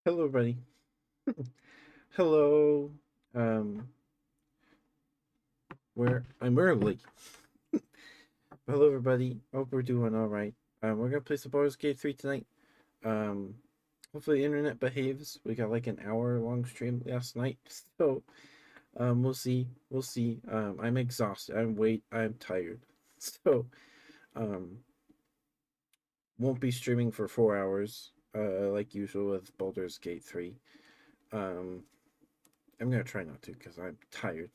Hello, everybody. Hello. Um, where I'm early. Hello, everybody. Hope we're doing all right. We're gonna play some Baldur's Gate 3 tonight. Um, hopefully the internet behaves. We got like an hour long stream last night, so we'll see. We'll see. I'm exhausted. I'm tired. So um, won't be streaming for 4 hours. Like usual with Baldur's Gate 3. Um, I'm gonna try not to because I'm tired.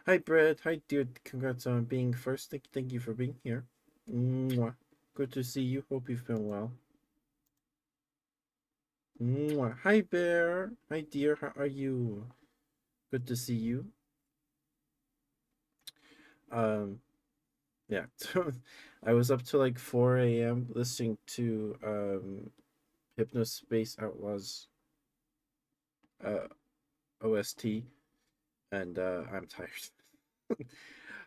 Hi, Brad. Hi, dear. Congrats on being first. Thank you for being here. Mwah. Good to see you. Hope you've been well. Mwah. Hi, Bear. Hi, dear. How are you? Good to see you. Um, yeah. So I was up to like 4 a.m. listening to Hypnospace Outlaws uh OST, and I'm tired.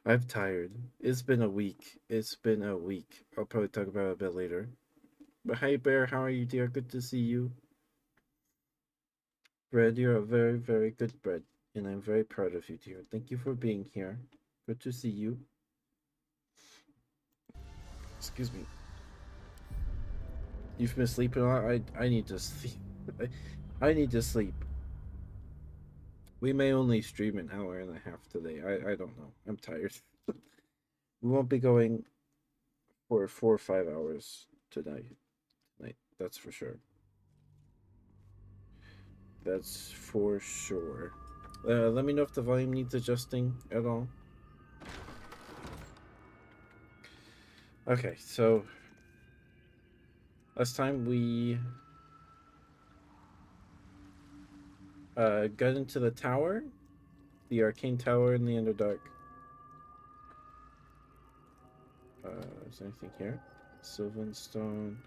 I'm tired. It's been a week. It's been a week. I'll probably talk about it a bit later. But hey, Bear, how are you, dear? Good to see you. Brad, you're a very, very good Brad, and I'm very proud of you, dear. Thank you for being here. Good to see you. Excuse me. You've been sleeping a lot. I need to sleep. I need to sleep. We may only stream an hour and a half today. I don't know. I'm tired. We won't be going for 4 or 5 hours tonight. That's for sure. That's for sure. Let me know if the volume needs adjusting at all. Okay, so last time we got into the tower, the arcane tower in the Underdark. Is there anything here? Sylvan stone,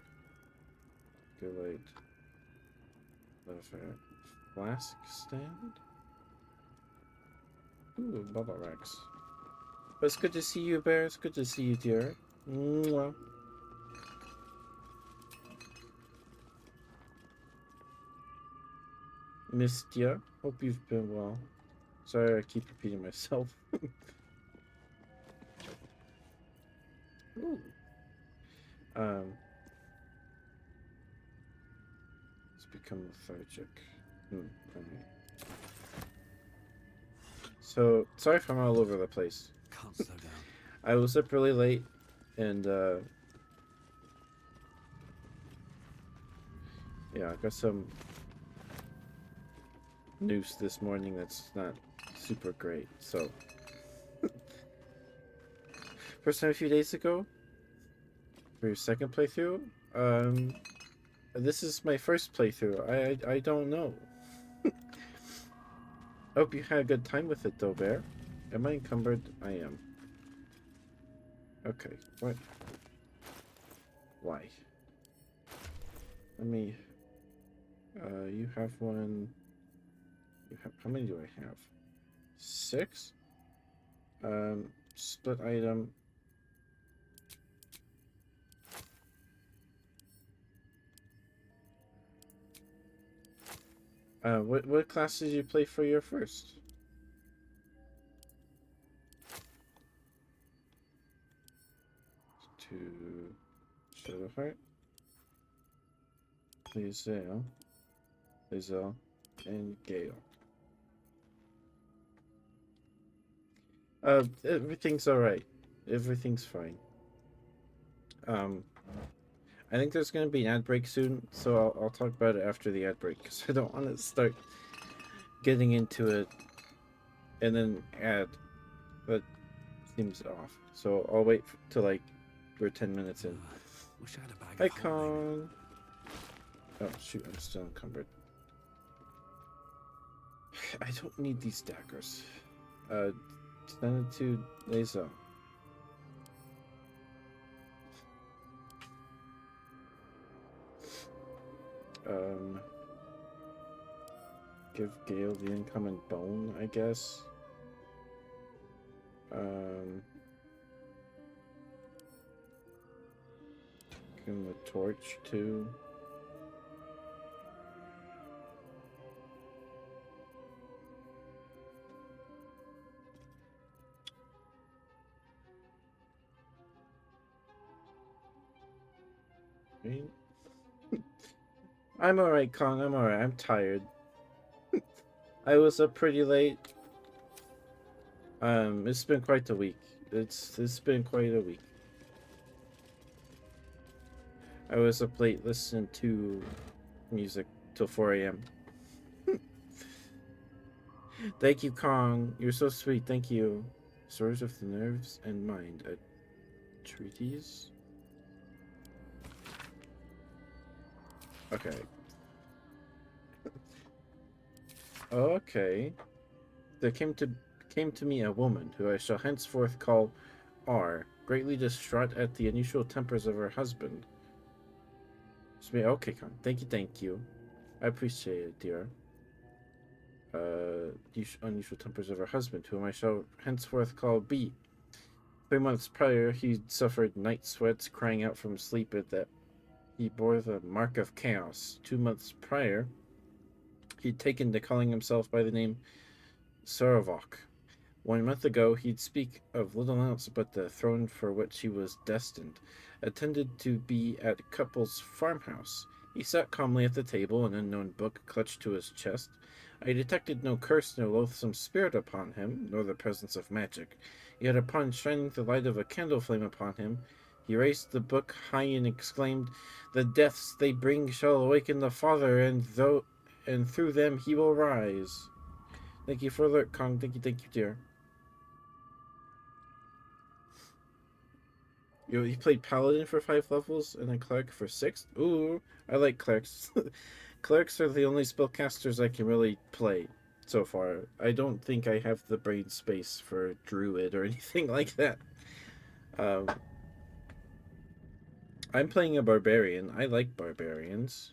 good light, flask stand. Ooh, bubble racks. But it's good to see you, Bear. It's good to see you, dear. Mwah. Missed ya. Hope you've been well. Sorry, I keep repeating myself. Ooh. Um, it's become lethargic. Okay. So sorry if I'm all over the place. Can't slow down. I was up really late, and yeah, I got some news this morning that's not super great. So first time a few days ago for your second playthrough. Um, this is my first playthrough. I don't know. I hope you had a good time with it though, Bear. Am I encumbered? I am. Okay. What? Why? Let me. You have one. You have. How many do I have? 6. Split item. What class did you play for your first? To Shadowheart, Lizelle, and Gale. Everything's all right. Everything's fine. Um, I think there's gonna be an ad break soon, so I'll talk about it after the ad break because I don't want to start getting into it and then ad. That seems off. So I'll wait till like we're 10 minutes in. Wish I had a bag Hi, of holding. Con. Oh shoot, I'm still encumbered. I don't need these daggers. Send it to Laser. Um, give Gale the incoming bone, I guess. Um, give him a torch too. Right? I'm alright, Kong. I'm alright. I'm tired. I was up pretty late. It's been quite a week. It's been quite a week. I was up late listening to music till 4 a.m. Thank you, Kong. You're so sweet. Thank you. Source of the nerves and mind. A treatise? Okay. Okay. There came to me a woman who I shall henceforth call R, greatly distraught at the unusual tempers of her husband. Okay, Kong. Thank you. I appreciate it, dear. Unusual tempers of her husband, whom I shall henceforth call B. 3 months prior, he suffered night sweats, crying out from sleep at that he bore the mark of chaos. 2 months prior, he'd taken to calling himself by the name Saravok. 1 month ago, he'd speak of little else but the throne for which he was destined. Attended to be at couple's farmhouse. He sat calmly at the table, an unknown book clutched to his chest. I detected no curse, no loathsome spirit upon him, nor the presence of magic. Yet upon shining the light of a candle flame upon him, he raised the book high and exclaimed, "The deaths they bring shall awaken the Father, and through them he will rise." Thank you for alert, Kong. Thank you, dear. He played Paladin for 5 levels and then Cleric for 6. Ooh, I like Clerics. Clerics are the only spellcasters I can really play so far. I don't think I have the brain space for Druid or anything like that. I'm playing a Barbarian. I like Barbarians.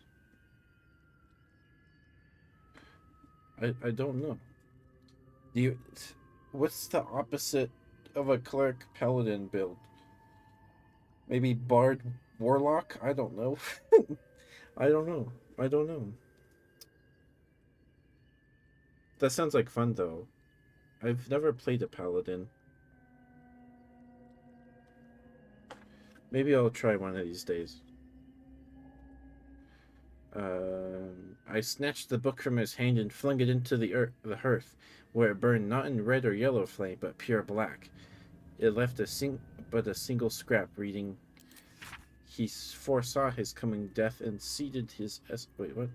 I don't know. What's the opposite of a Cleric Paladin build? Maybe Bard Warlock? I don't know. I don't know. That sounds like fun though. I've never played a paladin. Maybe I'll try one of these days. I snatched the book from his hand and flung it into the hearth, where it burned not in red or yellow flame, but pure black. It left a single scrap, reading, "He foresaw his coming death and seated his wait, what?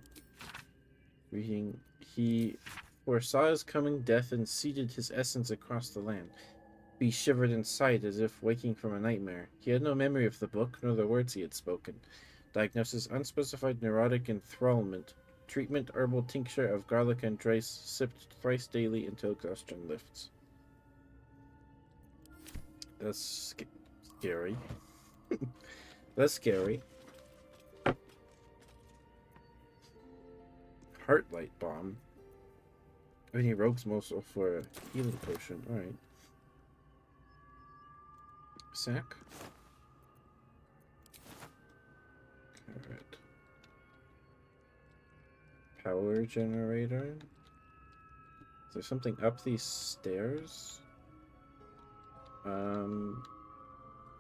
Reading, "He foresaw his coming death and seeded his essence across the land." He shivered inside as if waking from a nightmare. He had no memory of the book, nor the words he had spoken. Diagnosis: unspecified neurotic enthrallment. Treatment: herbal tincture of garlic and rice, sipped thrice daily until exhaustion lifts. That's scary. That's scary. Heartlight bomb. I mean, rogues most for a healing potion. Alright. Sack. Carrot. Power generator. Is there something up these stairs?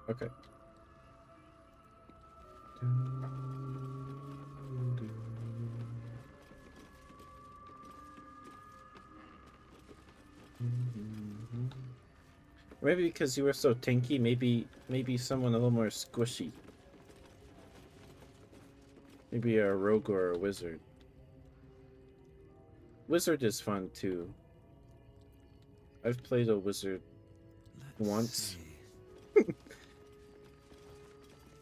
Okay. Maybe because you were so tanky, maybe someone a little more squishy. Maybe a rogue or a wizard. Wizard is fun too. I've played a wizard once.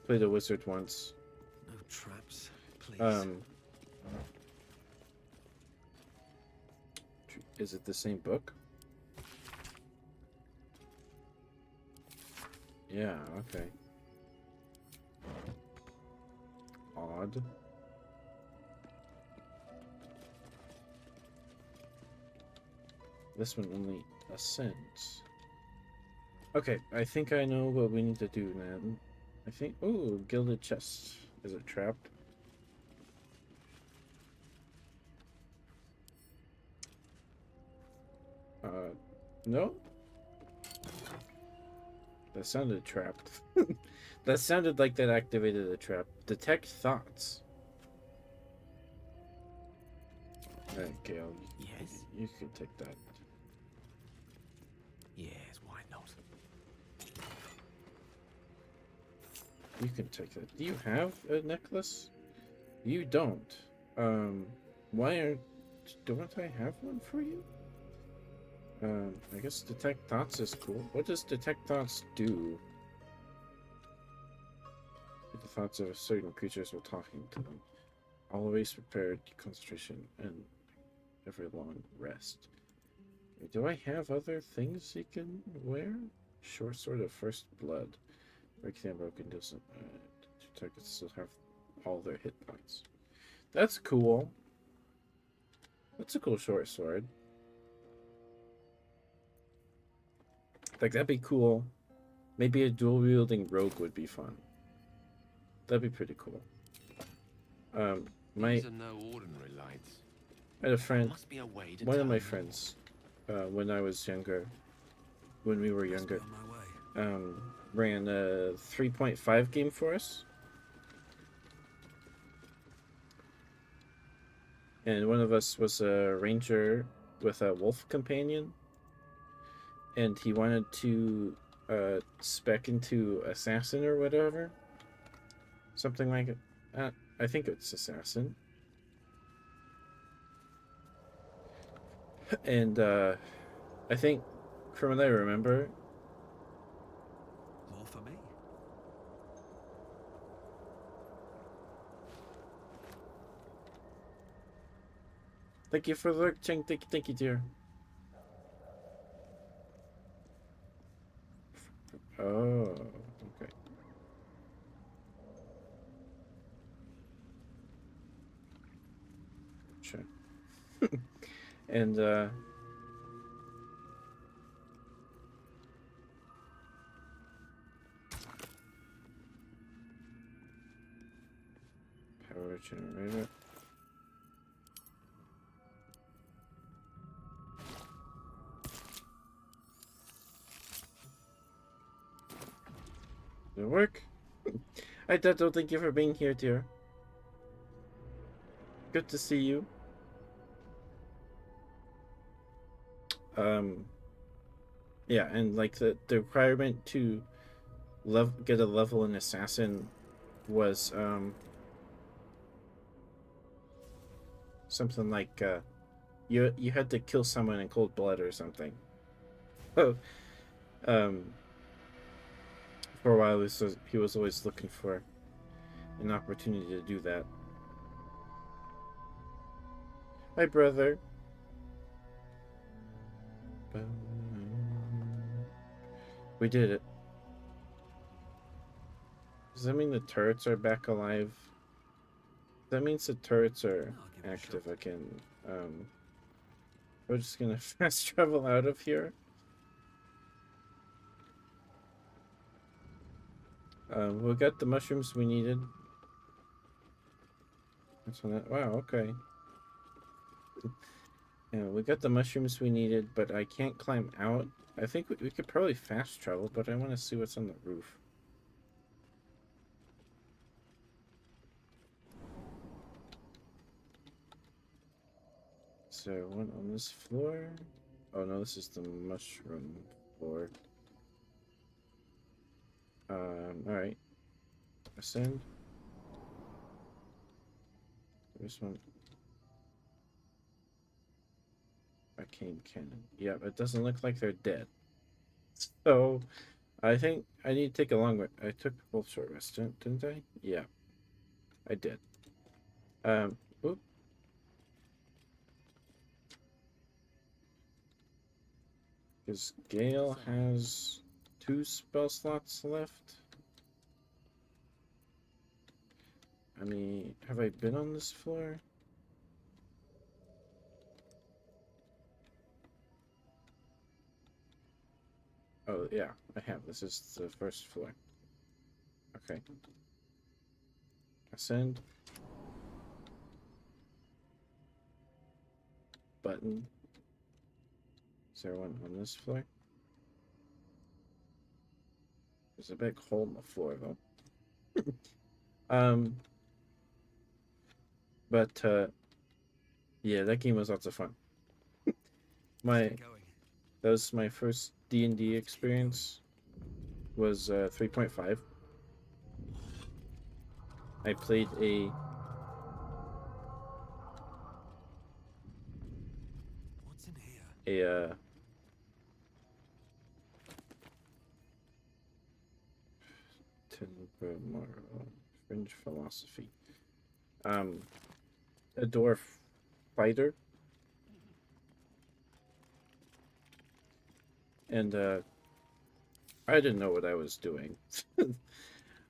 Played a wizard once. No traps, please. Is it the same book? Yeah, okay. Odd. This one only ascends. Okay, I think I know what we need to do now. I think... Oh, gilded chest. Is it trapped? No? That sounded trapped. That sounded like that activated the trap. Detect thoughts. Alright, Gale. Yes? You can take that. Yes, why not? You can take that. Do you have a necklace? You don't. Why aren't... Don't I have one for you? I guess detect thoughts is cool. What does detect thoughts do? The thoughts of certain creatures while talking to them. Always prepared, concentration, and every long rest. Do I have other things you can wear? Short sword of first blood. Breaking unbroken doesn't. Targets still have all their hit points. That's cool. That's a cool short sword. Like, that'd be cool. Maybe a dual wielding rogue would be fun. That'd be pretty cool. These are no ordinary lights. I had a friend, Must be a way to one of tell my more. friends, when I was younger, when we were Must be younger, on my way. ran a 3.5 game for us. And one of us was a ranger with a wolf companion. And he wanted to spec into assassin or whatever. Something like it. I think it's assassin. And I think, from what I remember, More for me. thank you for lurking. Thank you, dear. Oh, okay. Sure. And power generator. Did it work? Hi, Tato. Thank you for being here, dear. Good to see you. Yeah, and like the requirement to get a level in assassin was something like you had to kill someone in cold blood or something. Oh, um, for a while he was always looking for an opportunity to do that. Hi, brother. We did it. Does that mean the turrets are back alive? That means the turrets are active again. We're just gonna fast travel out of here. We got the mushrooms we needed. That's what wow, okay. Yeah, we got the mushrooms we needed, but I can't climb out. I think we could probably fast travel, but I want to see what's on the roof. Is there one on this floor? Oh no, this is the mushroom floor. Alright. Ascend. This one. Arcane cannon. Yeah, it doesn't look like they're dead. So, I think I need to take a long way. I took both short rests, didn't I? Yeah, I did. Oop. Because Gale has 2 spell slots left. I mean, have I been on this floor? Oh, yeah, I have. This is the first floor. Okay. Ascend. Button. Is there one on this floor? There's a big hole in the floor, though. Um, but yeah, that game was lots of fun. My that was my first D&D experience. Was 3.5. I played What's in here? a fringe philosophy. Um, a dwarf fighter, and I didn't know what I was doing.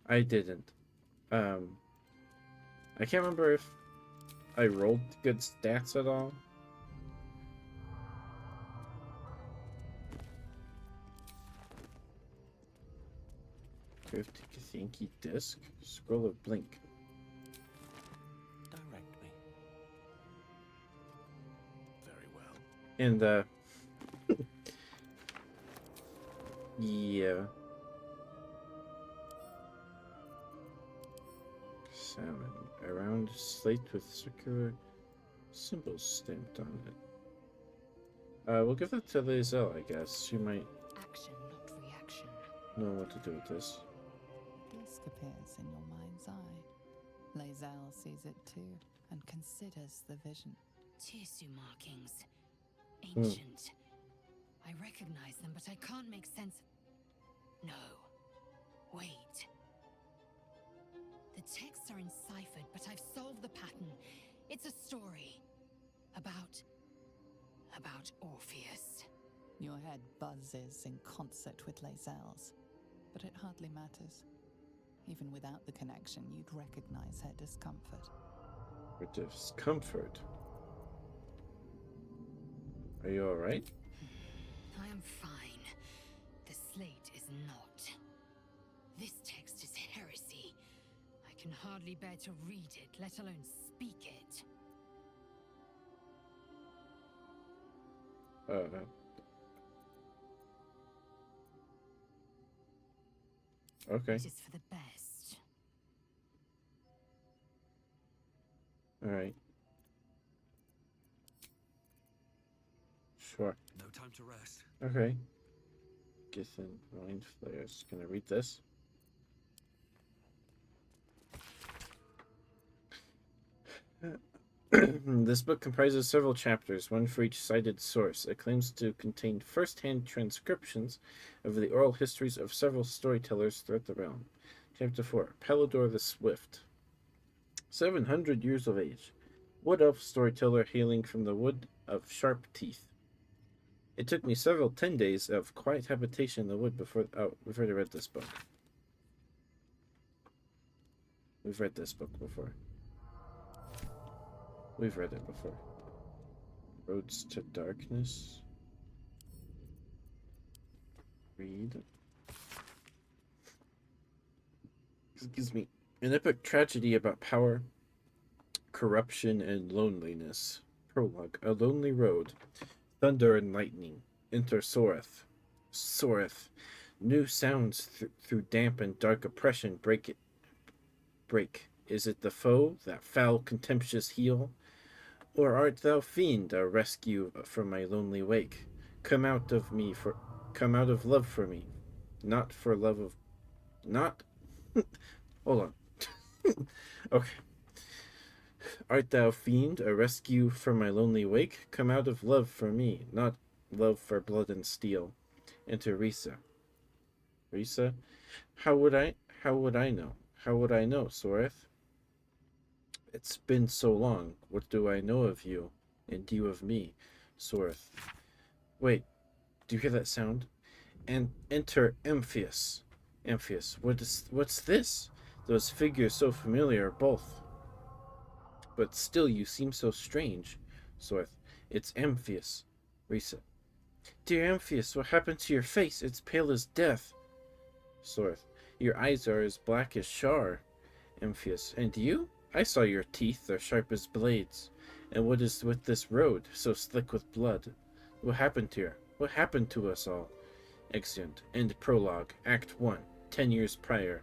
I didn't. Um, I can't remember if I rolled good stats at all. Yankee disc, scroll of blink. Direct me. Very well. And yeah. Salmon. A round slate with circular symbols stamped on it. We'll give that to Lae'zel, I guess. She might Action, not reaction. know what to do with this. Disc appears in your mind's eye. Lae'zel sees it too and considers the vision. Tissue markings. Ancient. I recognize them, but I can't make sense of... No. Wait. The texts are enciphered, but I've solved the pattern. It's a story. About Orpheus. Your head buzzes in concert with Lae'zel's, but it hardly matters. Even without the connection, you'd recognize her discomfort. Her discomfort. Are you alright? I am fine. The slate is not. This text is heresy. I can hardly bear to read it, let alone speak it. Okay. It is for the best. Alright. Sure. No time to rest. Okay. Githin Mind Flayers. Gonna read this. This book comprises several chapters, one for each cited source. It claims to contain first-hand transcriptions of the oral histories of several storytellers throughout the realm. Chapter 4, Baldur the Swift. 700 years of age. Wood elf storyteller hailing from the Wood of Sharp Teeth. It took me several 10 days of quiet habitation in the wood before... Oh, we've already read this book. We've read this book before. We've read it before. Roads to Darkness. Read. Excuse me. An epic tragedy about power, corruption, and loneliness. Prologue. A lonely road. Thunder and lightning. Enter Soreth. Soreth. New sounds through damp and dark oppression break it. Break. Is it the foe, that foul, contemptuous heel? Or art thou fiend, a rescue from my lonely wake? Come out of love for me, not for love of, not. Hold on. Okay. Art thou fiend, a rescue from my lonely wake? Come out of love for me, not love for blood and steel. Enter Risa. Risa, how would I know? How would I know, Soreth? It's been so long. What do I know of you, and you of me, Soreth? Wait, do you hear that sound? And enter Amphius. Amphius, what's this? Those figures so familiar, both. But still you seem so strange, Soreth. It's Amphius. Risa. Dear Amphius, what happened to your face? It's pale as death. Soreth. Your eyes are as black as Shar. Amphius. And you? I saw your teeth are sharp as blades. And what is with this road, so slick with blood? What happened here? What happened to us all? Exeunt. End prologue. Act 1. 10 years prior.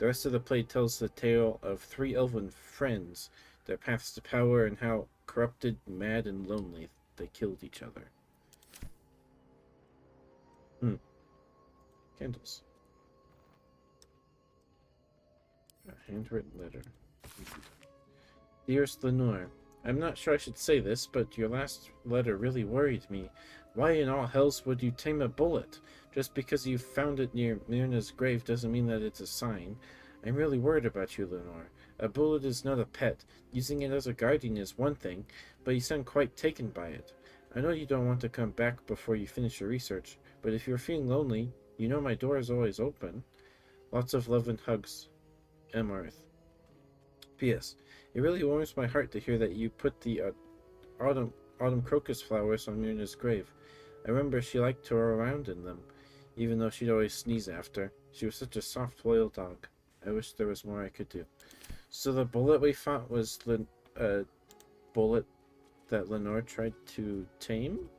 The rest of the play tells the tale of three elven friends, their paths to power, and how corrupted, mad, and lonely they killed each other. Candles. A handwritten letter. Dearest Lenore, I'm not sure I should say this, but your last letter really worried me. Why in all hells would you tame a bullet? Just because you found it near Myrna's grave doesn't mean that it's a sign. I'm really worried about you, Lenore. A bullet is not a pet. Using it as a guardian is one thing, but you sound quite taken by it. I know you don't want to come back before you finish your research, but if you're feeling lonely, you know my door is always open. Lots of love and hugs. Emarth. P.S. It really warms my heart to hear that you put the autumn crocus flowers on Myrna's grave. I remember she liked to roll around in them, even though she'd always sneeze after. She was such a soft, loyal dog. I wish there was more I could do. So the bullet we fought was the bullet that Lenore tried to tame?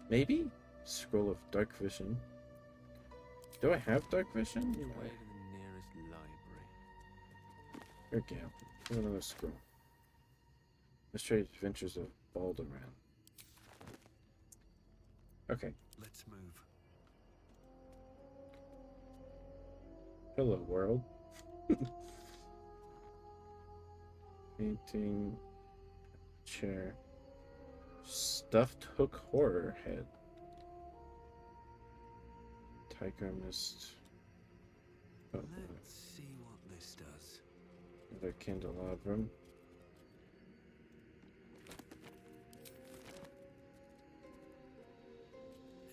Maybe? Scroll of Dark Vision. Do I have Dark Vision? Way to the nearest library. Here we go. Another scroll. Illustrated Adventures of Baldur. Okay. Let's move. Hello, world. Painting. Chair. Stuffed hook horror head. Tiger mist. Oh, Let's see what this does. another candelabrum.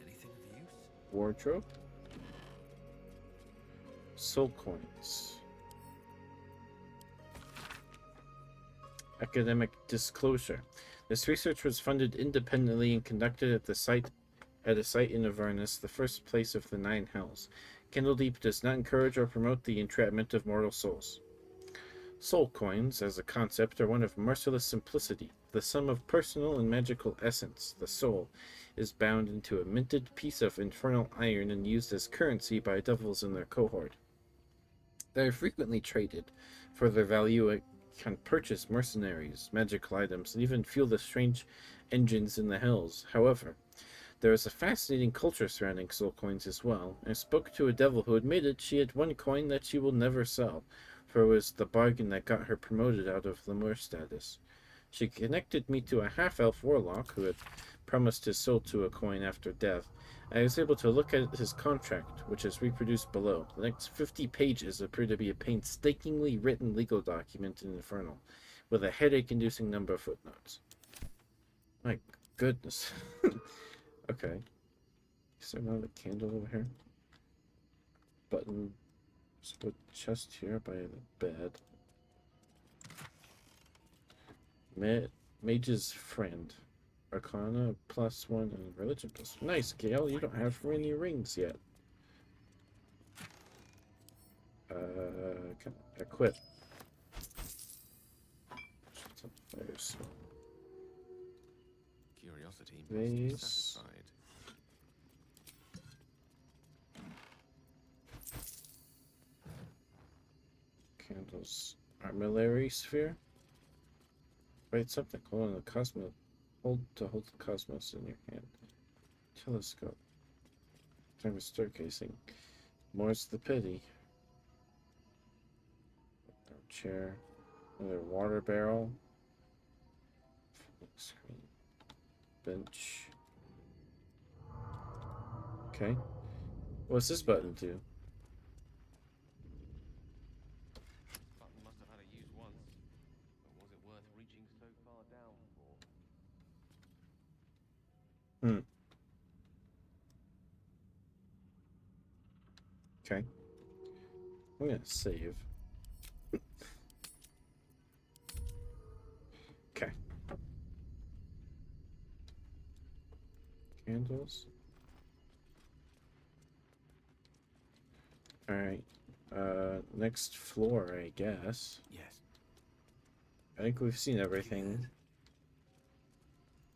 Anything of use? Wardrobe. Soul coins. Academic disclosure. This research was funded independently and conducted at a site in Avernus, the first place of the Nine Hells. Candledeep does not encourage or promote the entrapment of mortal souls. Soul coins, as a concept, are one of merciless simplicity. The sum of personal and magical essence, the soul, is bound into a minted piece of infernal iron and used as currency by devils in their cohort. They are frequently traded. For their value, it can purchase mercenaries, magical items, and even fuel the strange engines in the hells. However, there is a fascinating culture surrounding soul coins as well. I spoke to a devil who admitted she had one coin that she will never sell, for it was the bargain that got her promoted out of Lemur status. She connected me to a half-elf warlock who had promised his soul to a coin after death. I was able to look at his contract, which is reproduced below. The next 50 pages appear to be a painstakingly written legal document in Infernal, with a headache-inducing number of footnotes. My goodness. Okay. Is there another candle over here? Button. Split chest here by the bed. Mage's friend. Arcana +1 and religion +1. Nice, Gale. You don't have any rings yet. Equip. There's Curiosity must be Vase. satisfied. candles. Armillary sphere. Write something. Hold on the cosmos. Hold the cosmos in your hand. Telescope. Time of staircasing. More's the pity. Chair. Another water barrel. Screen. Bench. Okay. What's this button do? Button must have had a use once, but was it worth reaching so far down for? Okay. I'm gonna save. Okay. Candles. Alright. Next floor, I guess. Yes. I think we've seen everything.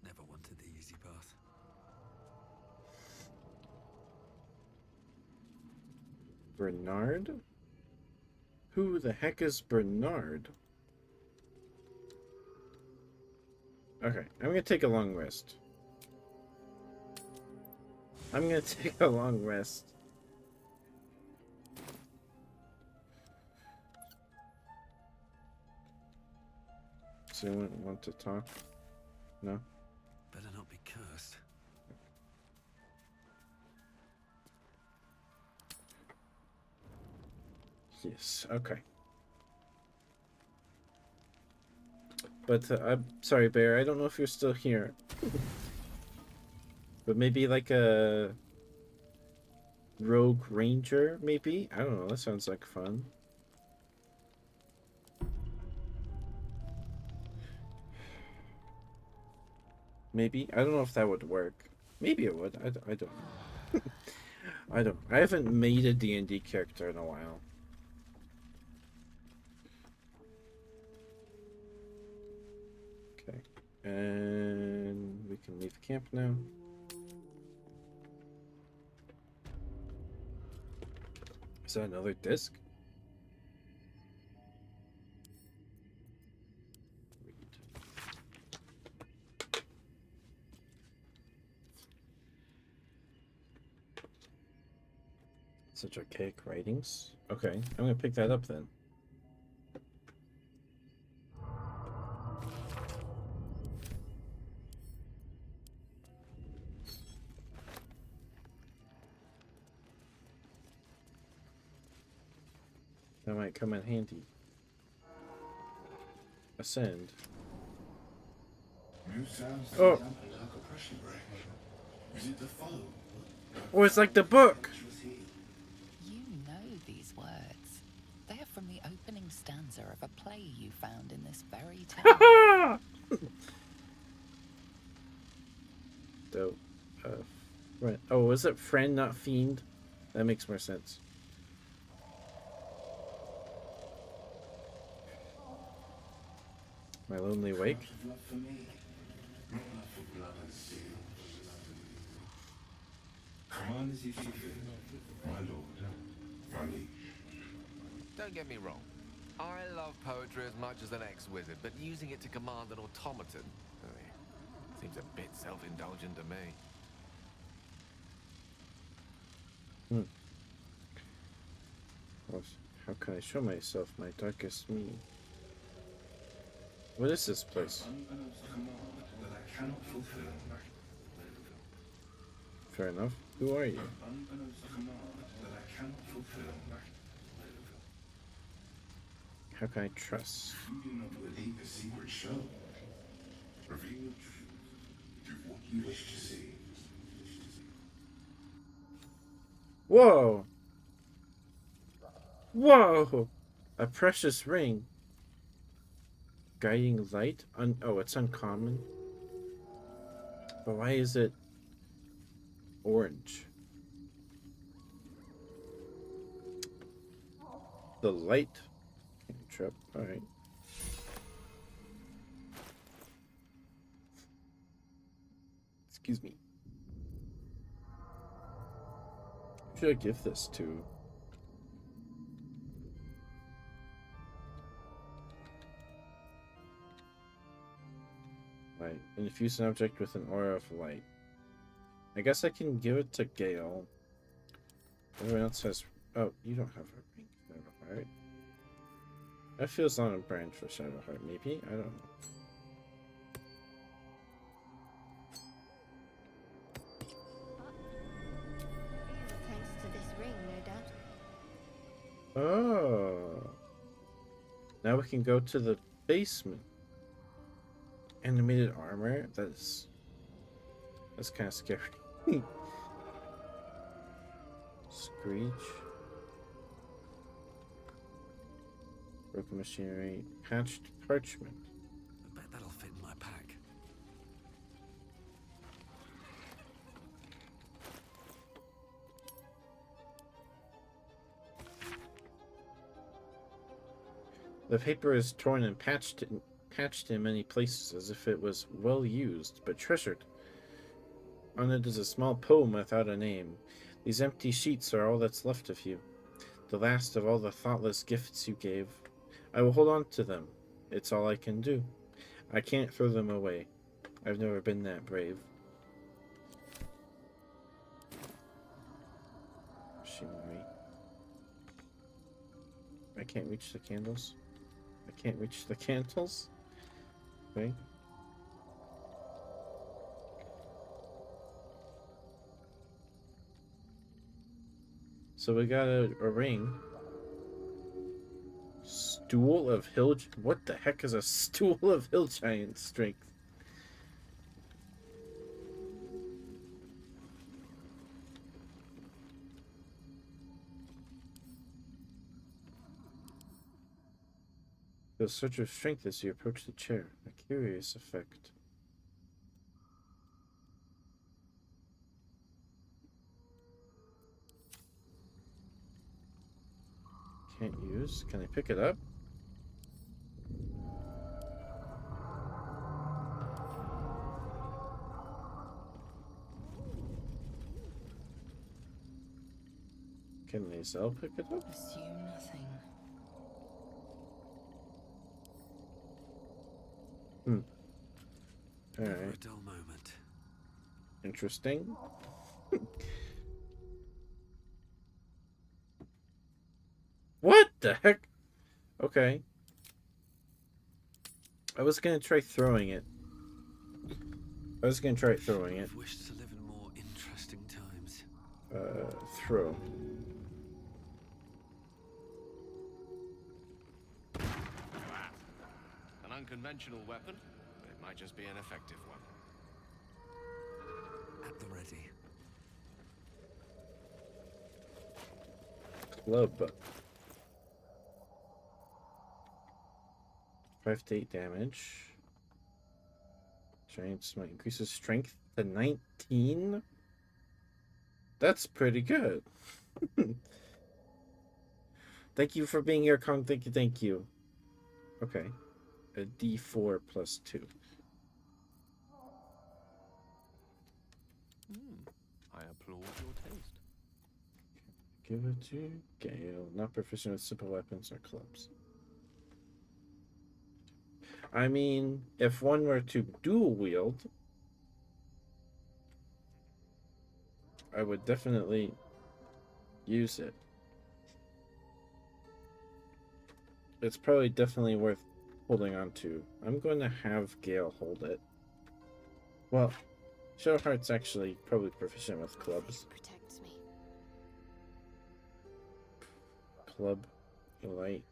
Never wanted the easy path. Bernard? Who the heck is Bernard? Okay, I'm gonna take a long rest. I'm gonna take a long rest. Does anyone want to talk? No? Better not be cursed. Yes, okay. But I'm sorry, Bear, I don't know if you're still here. But maybe like a rogue ranger, maybe? I don't know, that sounds like fun. Maybe? I don't know if that would work. Maybe it would. I don't know. I don't. I haven't made a D&D character in a while. Okay. And we can leave camp now. Is that another disc? Such archaic writings. Okay, I'm gonna pick that up then. That might come in handy. Ascend. Oh! Oh, it's like the book! You know these words. They are from the opening stanza of a play you found in this very town. Dope. Right. Oh, was it friend, not fiend? That makes more sense. My lonely wake. Don't get me wrong. I love poetry as much as an ex-wizard, but using it to command an automaton seems a bit self-indulgent to me. How can I show myself my darkest me? What is this place? Fair enough. Who are you? How can I trust? You do not believe the secret show. Reveal the truth. Do what you wish to see. Whoa! Whoa! A precious ring. Guiding light? Oh, it's uncommon. But why is it orange? The light trip. Alright. Excuse me. Who should I give this to? Light. Infuse an object with an aura of light. I guess I can give it to Gale. Everyone else has... Oh, you don't have a ring. Shadowheart. That feels on a brand for Shadowheart, maybe? I don't know. Thanks to this ring, no doubt. Oh. Now we can go to the basement. Animated armor? That's kind of scary. Screech. Broken machinery. Patched parchment. I bet that'll fit in my pack. The paper is torn and patched in many places as if it was well used, but treasured. On it is a small poem without a name. These empty sheets are all that's left of you. The last of all the thoughtless gifts you gave. I will hold on to them. It's all I can do. I can't throw them away. I've never been that brave. Machinery. I can't reach the candles. I can't reach the candles. Okay. So we got a ring. Stool of hill... What the heck is a stool of hill giant strength? The surge of strength as you approach the chair. A curious effect. Can't use. Can I pick it up? Can Lae'zel pick it up? Assume nothing. Never Alright. a dull moment. Interesting. What the heck? Okay. I was gonna try throwing it. I've wished to live in more interesting times. Throw. An unconventional weapon, but it might just be an effective one. At the ready. Club. 5 to 8 damage. Giant smite increases strength to 19. That's pretty good. Thank you for being here, Kong. Thank you. Okay. A D4 plus 2. I applaud your taste. Give it to Gale. Not proficient with simple weapons or clubs. I mean, if one were to dual wield, I would definitely use it. It's probably definitely worth holding on to. I'm going to have Gale hold it. Well, Shadowheart's actually probably proficient with clubs. Protects me. Club, light.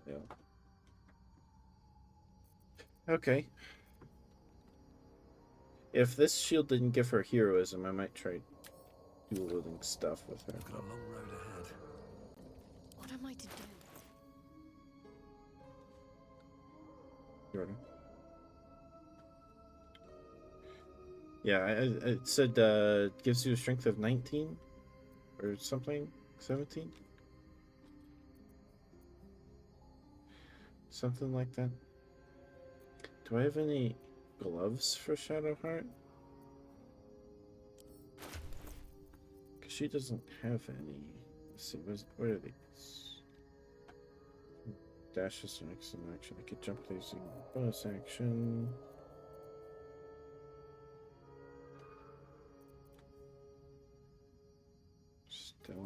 Yeah. Okay. If this shield didn't give her heroism, I might try dual wielding stuff with her. I've got a long road ahead. What am I to do? Jordan. Yeah, it said gives you a strength of 19 or something, 17, something like that. Do I have any gloves for Shadowheart? Because she doesn't have any. Let's see, where are these? Dash is an excellent action. I could jump using bonus action. Stealth.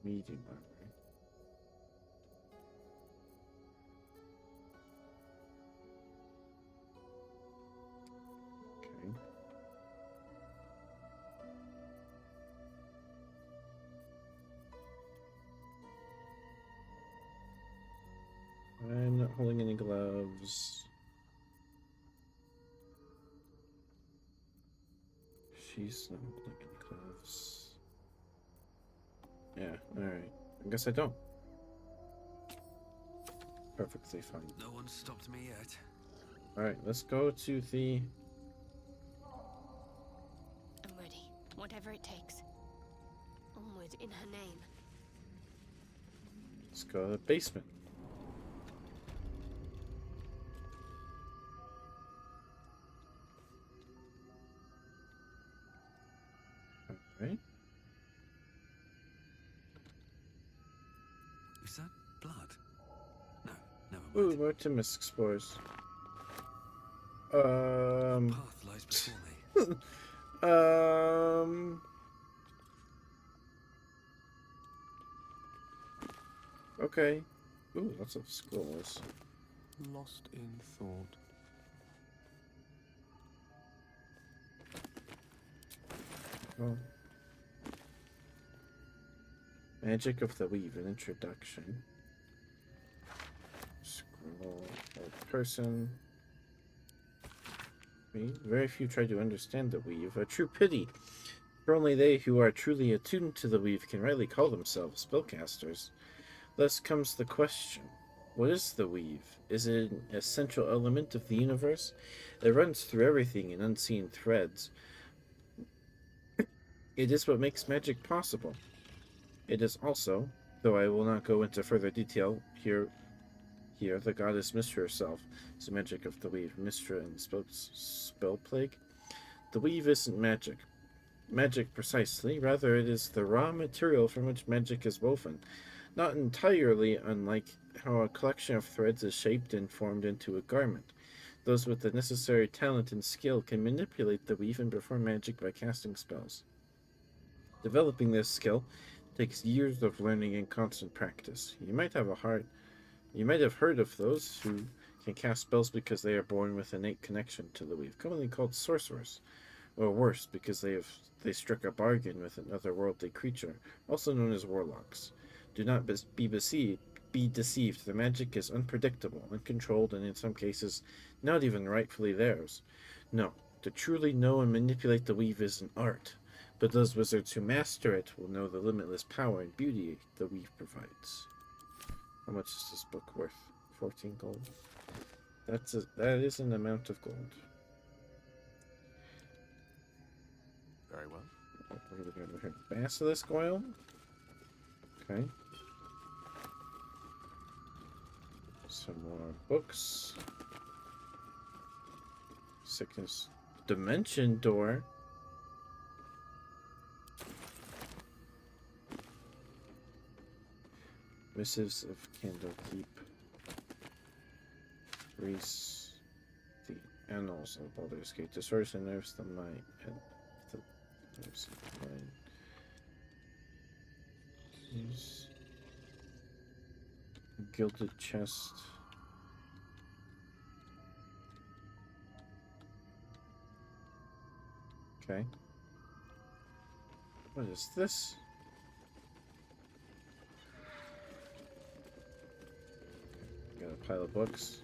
Medium armor. Okay. I'm not holding any gloves. She's not holding any gloves. Yeah, alright. I guess I don't. Perfectly fine. No one stopped me yet. Alright, let's go to the... I'm ready. Whatever it takes. Onward in her name. Let's go to the basement. Alright. Blood? No, never Ooh, mind. more Timus spores. Path lies before me. Um. Okay. Ooh, lots of scrolls. Lost in thought. Oh. Magic of the Weave, an introduction. Scroll of person. Very few try to understand the Weave. A true pity. For only they who are truly attuned to the Weave can rightly call themselves spellcasters. Thus comes the question. What is the Weave? Is it an essential element of the universe? It runs through everything in unseen threads. It is what makes magic possible. It is also, though I will not go into further detail here, the goddess Mistra herself is the magic of the Weave. Mistra and spell plague. The Weave isn't magic. Magic precisely, rather it is the raw material from which magic is woven. Not entirely unlike how a collection of threads is shaped and formed into a garment. Those with the necessary talent and skill can manipulate the weave and perform magic by casting spells. Developing this skill takes years of learning and constant practice. You might have heard of those who can cast spells because they are born with innate connection to the weave, commonly called sorcerers, or worse, because they struck a bargain with an otherworldly creature, also known as warlocks. Do not be deceived. The magic is unpredictable, uncontrolled, and in some cases, not even rightfully theirs. No, to truly know and manipulate the weave is an art, but those wizards who master it will know the limitless power and beauty the weave provides. How much is this book worth? 14 gold. That is an amount of gold. Very well. What are we looking at over here? Basilisk oil. Okay. Some more books. Sickness. Dimension door. Missives of Candlekeep. Reese. The Annals of Baldur's Gate. Disorders and nerves the mind. And the nerves of the mind. Use. Gilded chest. Okay. What is this? Got a pile of books.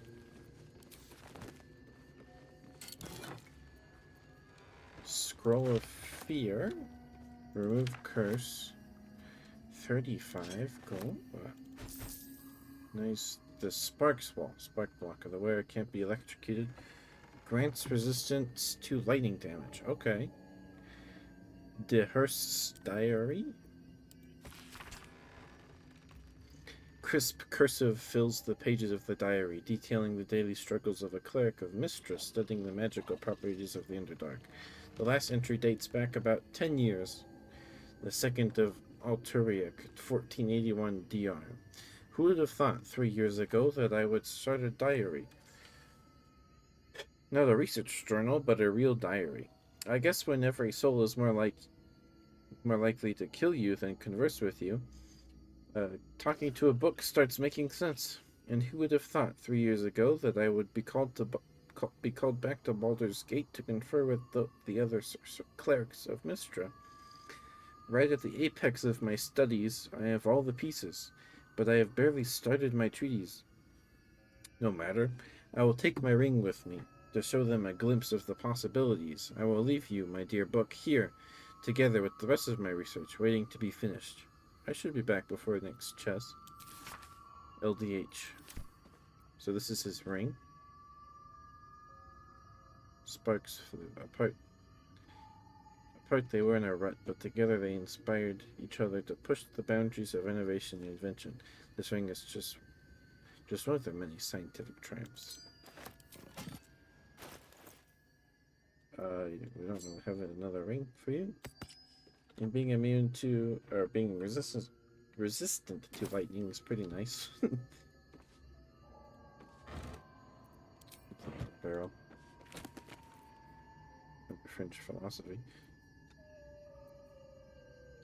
Scroll of Fear. Remove curse. 35 gold. Nice. The Sparks Wall. Spark blocker. The wearer can't be electrocuted. Grants resistance to lightning damage. Okay. De Hearst's Diary. Crisp cursive fills the pages of the diary, detailing the daily struggles of a cleric of Mistra studying the magical properties of the Underdark. The last entry dates back about 10 years. The 2nd of Alturiac, 1481 DR. Who would have thought 3 years ago that I would start a diary? Not a research journal, but a real diary. I guess when every soul is more likely to kill you than converse with you, talking to a book starts making sense. And who would have thought 3 years ago that I would be called back to Baldur's Gate to confer with the other clerics of Mistra? Right at the apex of my studies, I have all the pieces, but I have barely started my treatise. No matter, I will take my ring with me, to show them a glimpse of the possibilities. I will leave you, my dear book, here, together with the rest of my research, waiting to be finished. I should be back before next chess. LDH. So this is his ring. Sparks flew apart. Apart they were in a rut, but together they inspired each other to push the boundaries of innovation and invention. This ring is just one of their many scientific triumphs. We don't have another ring for you. And being immune to, or being resistant resistant to lightning is pretty nice. Barrel. French philosophy.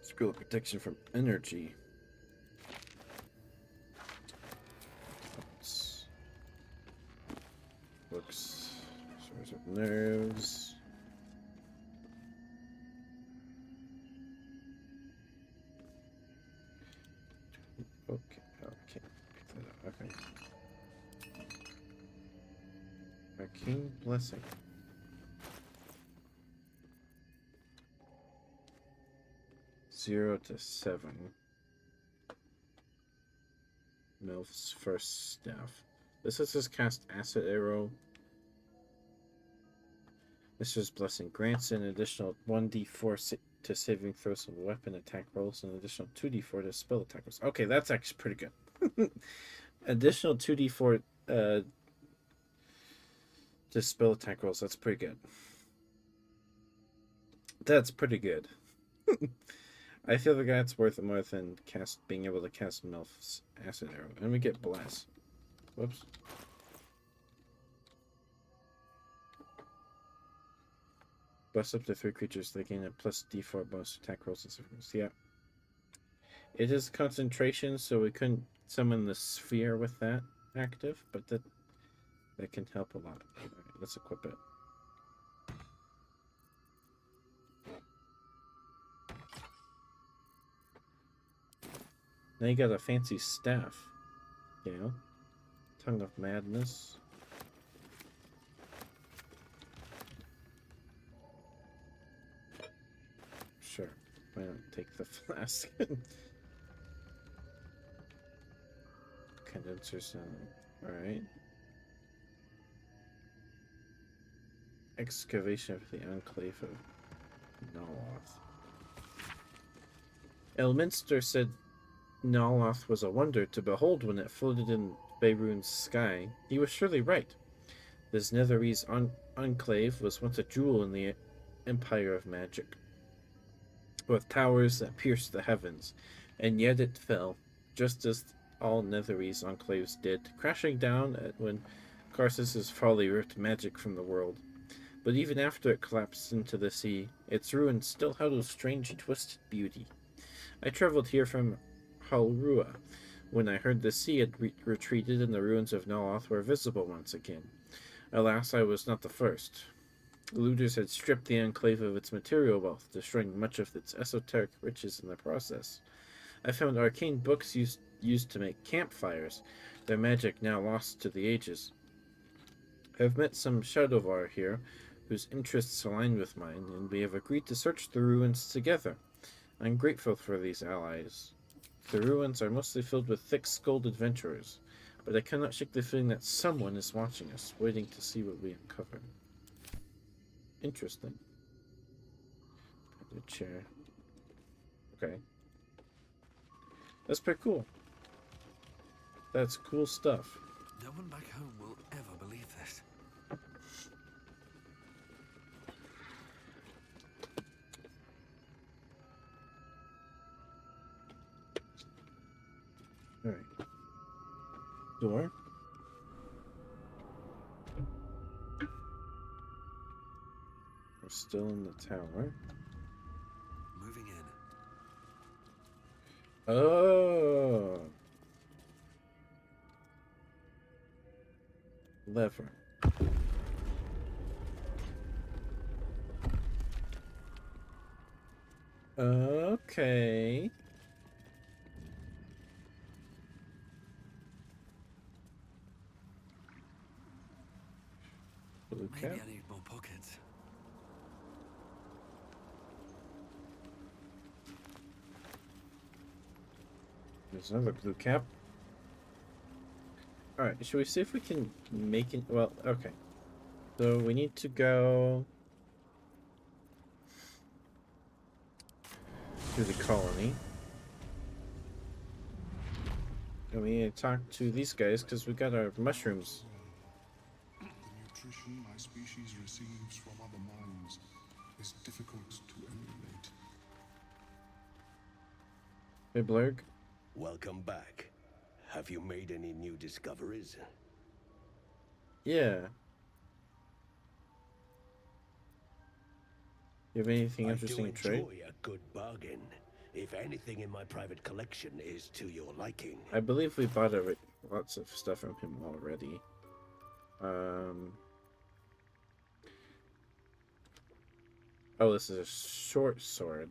Scroll protection from energy. Books. Source of nerves. Okay, okay. Pick that up. Okay. Arcane blessing. 0 to 7. Milf's first staff. This is his cast acid arrow. Mistress Blessing grants an additional 1d4 to saving throws and weapon attack rolls, and an additional 2d4 to spell attack rolls. Okay, that's actually pretty good. Additional 2d4 to spell attack rolls. That's pretty good. That's pretty good. I feel like that's worth it more than being able to cast Milf's acid arrow, and we get bless. Whoops. Bless up to 3 creatures. They gain a plus d4 bonus attack rolls and savings. Yeah. It is concentration, so we couldn't summon the sphere with that active, but that can help a lot. Alright, let's equip it. Now you got a fancy staff. You know? Tongue of Madness. Sure. Why not take the flask? Condenser sound. Alright. Excavation of the Enclave of Noloth. Elminster said Noloth was a wonder to behold when it floated in Faerun's sky. He was surely right. This Netherese enclave was once a jewel in the empire of magic, with towers that pierced the heavens, and yet it fell, just as all Netherese enclaves did, crashing down when Karsus's folly ripped magic from the world. But even after it collapsed into the sea, its ruins still held a strange twisted beauty. I traveled here from Halrua when I heard the sea had retreated and the ruins of Noloth were visible once again. Alas, I was not the first. Looters had stripped the enclave of its material wealth, destroying much of its esoteric riches in the process. I found arcane books used to make campfires, their magic now lost to the ages. I have met some Shadowvar here, whose interests align with mine, and we have agreed to search the ruins together. I'm grateful for these allies. The ruins are mostly filled with thick-skulled adventurers, but I cannot shake the feeling that someone is watching us, waiting to see what we uncover. Interesting. A chair. Okay. That's pretty cool. That's cool stuff. No one back home will ever believe this. Alright. Door. We're still in the tower. Moving in. Oh. Lever. Okay. Blue cap. Maybe I need more pockets. There's another blue cap. Alright, should we see if we can make it? Well, okay. So we need to go to the colony. And we need to talk to these guys because we got our mushrooms. The nutrition my species receives from other minds is difficult to emulate. Hey, Blurg. Welcome back. Have you made any new discoveries? Yeah. You have anything I interesting do to trade? enjoy a good bargain. If anything in my private collection is to your liking. I believe we bought lots of stuff from him already. Oh, this is a short sword.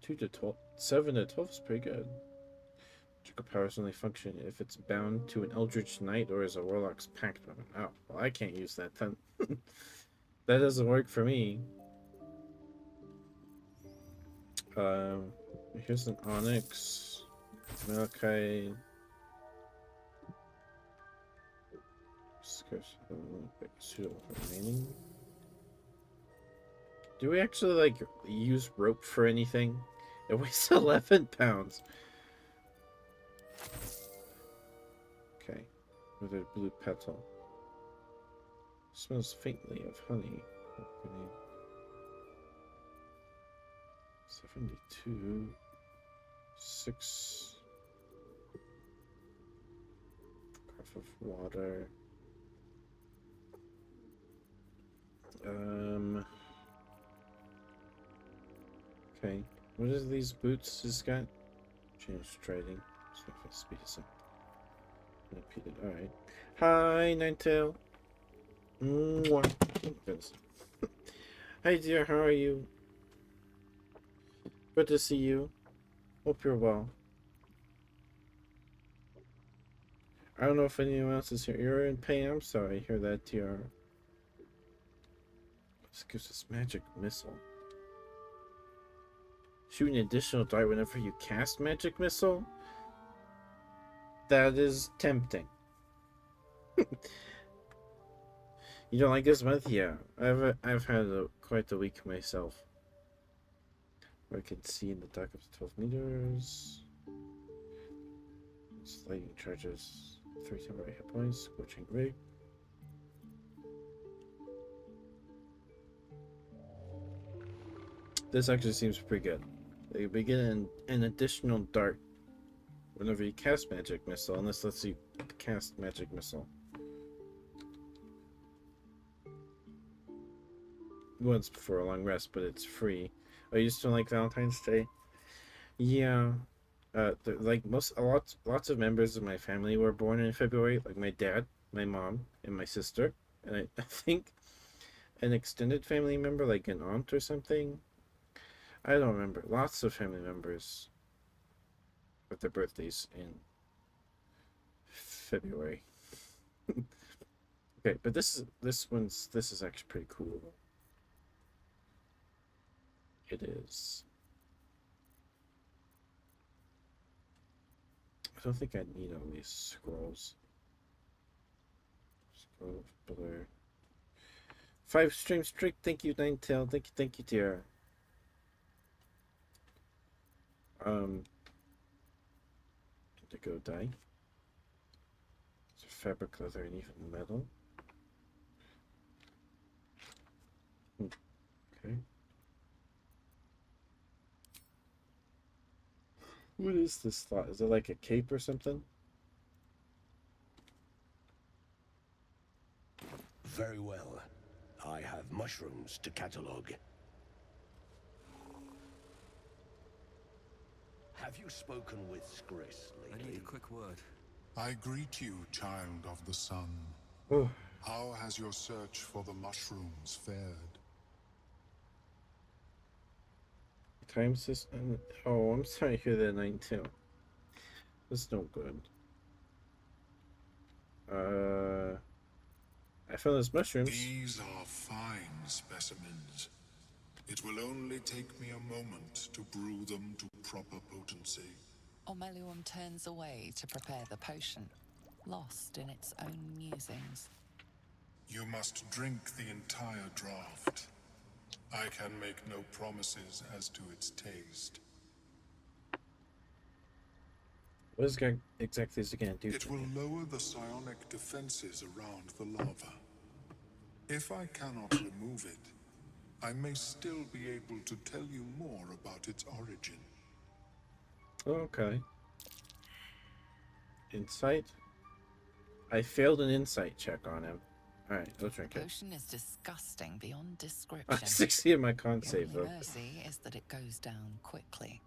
2 to 12, 7 to 12 is pretty good. Magical powers only function if it's bound to an Eldritch Knight or as a Warlock's pact weapon. Oh, well, I can't use that then. That doesn't work for me. Here's an Onyx, Malachite. Suitable for remaining. Do we actually like use rope for anything? It weighs 11 pounds. Okay, with a blue petal. Smells faintly of honey. 72. 6. Cup of water. Okay. What is these boots just got? Change trading. So if I speed this up. Repeated. Alright. Hi, Ninetail. Mwah. Oh, goodness. Hi, dear. How are you? Good to see you. Hope you're well. I don't know if anyone else is here. You're in pain. I'm sorry. I hear that, dear. This gives us magic missile. Shoot an additional dart whenever you cast magic missile? That is tempting. You don't like this month? Yeah. I've had quite a week myself. I can see in the dark up to 12 meters. Lightning charges 3 temporary hit points. Scorching rig. This actually seems pretty good. You begin an additional dart whenever you cast magic missile, and this lets you cast magic missile once before a long rest, but it's free. Oh, you just don't like Valentine's Day? Yeah. Like lots of members of my family were born in February. Like my dad, my mom, and my sister, and I think an extended family member, like an aunt or something. I don't remember. Lots of family members with their birthdays in February. Okay, but this is actually pretty cool. It is. I don't think I need all these scrolls. Scroll of blur. 5 stream streak. Thank you, Ninetail. Thank you, dear. Indigo dye. It's a fabric, leather, and even metal. Okay. What is this slot? Is it like a cape or something? Very well. I have mushrooms to catalog. Have you spoken with Skris lately? I need a quick word. I greet you, child of the sun. Oh. How has your search for the mushrooms fared? Time system. Oh, I'm sorry to hear that, 9-2. That's no good. I found those mushrooms. These are fine specimens. It will only take me a moment to brew them to proper potency. Ormelium turns away to prepare the potion, lost in its own musings. You must drink the entire draught. I can make no promises as to its taste. What is exactly is it going to do? It will lower the psionic defenses around the lava. If I cannot remove it, I may still be able to tell you more about its origin. Okay. Insight. I failed an insight check on him. Alright, I'll drink The it. potion is disgusting beyond I description. succeeded my con The save only though. mercy is that it goes down quickly.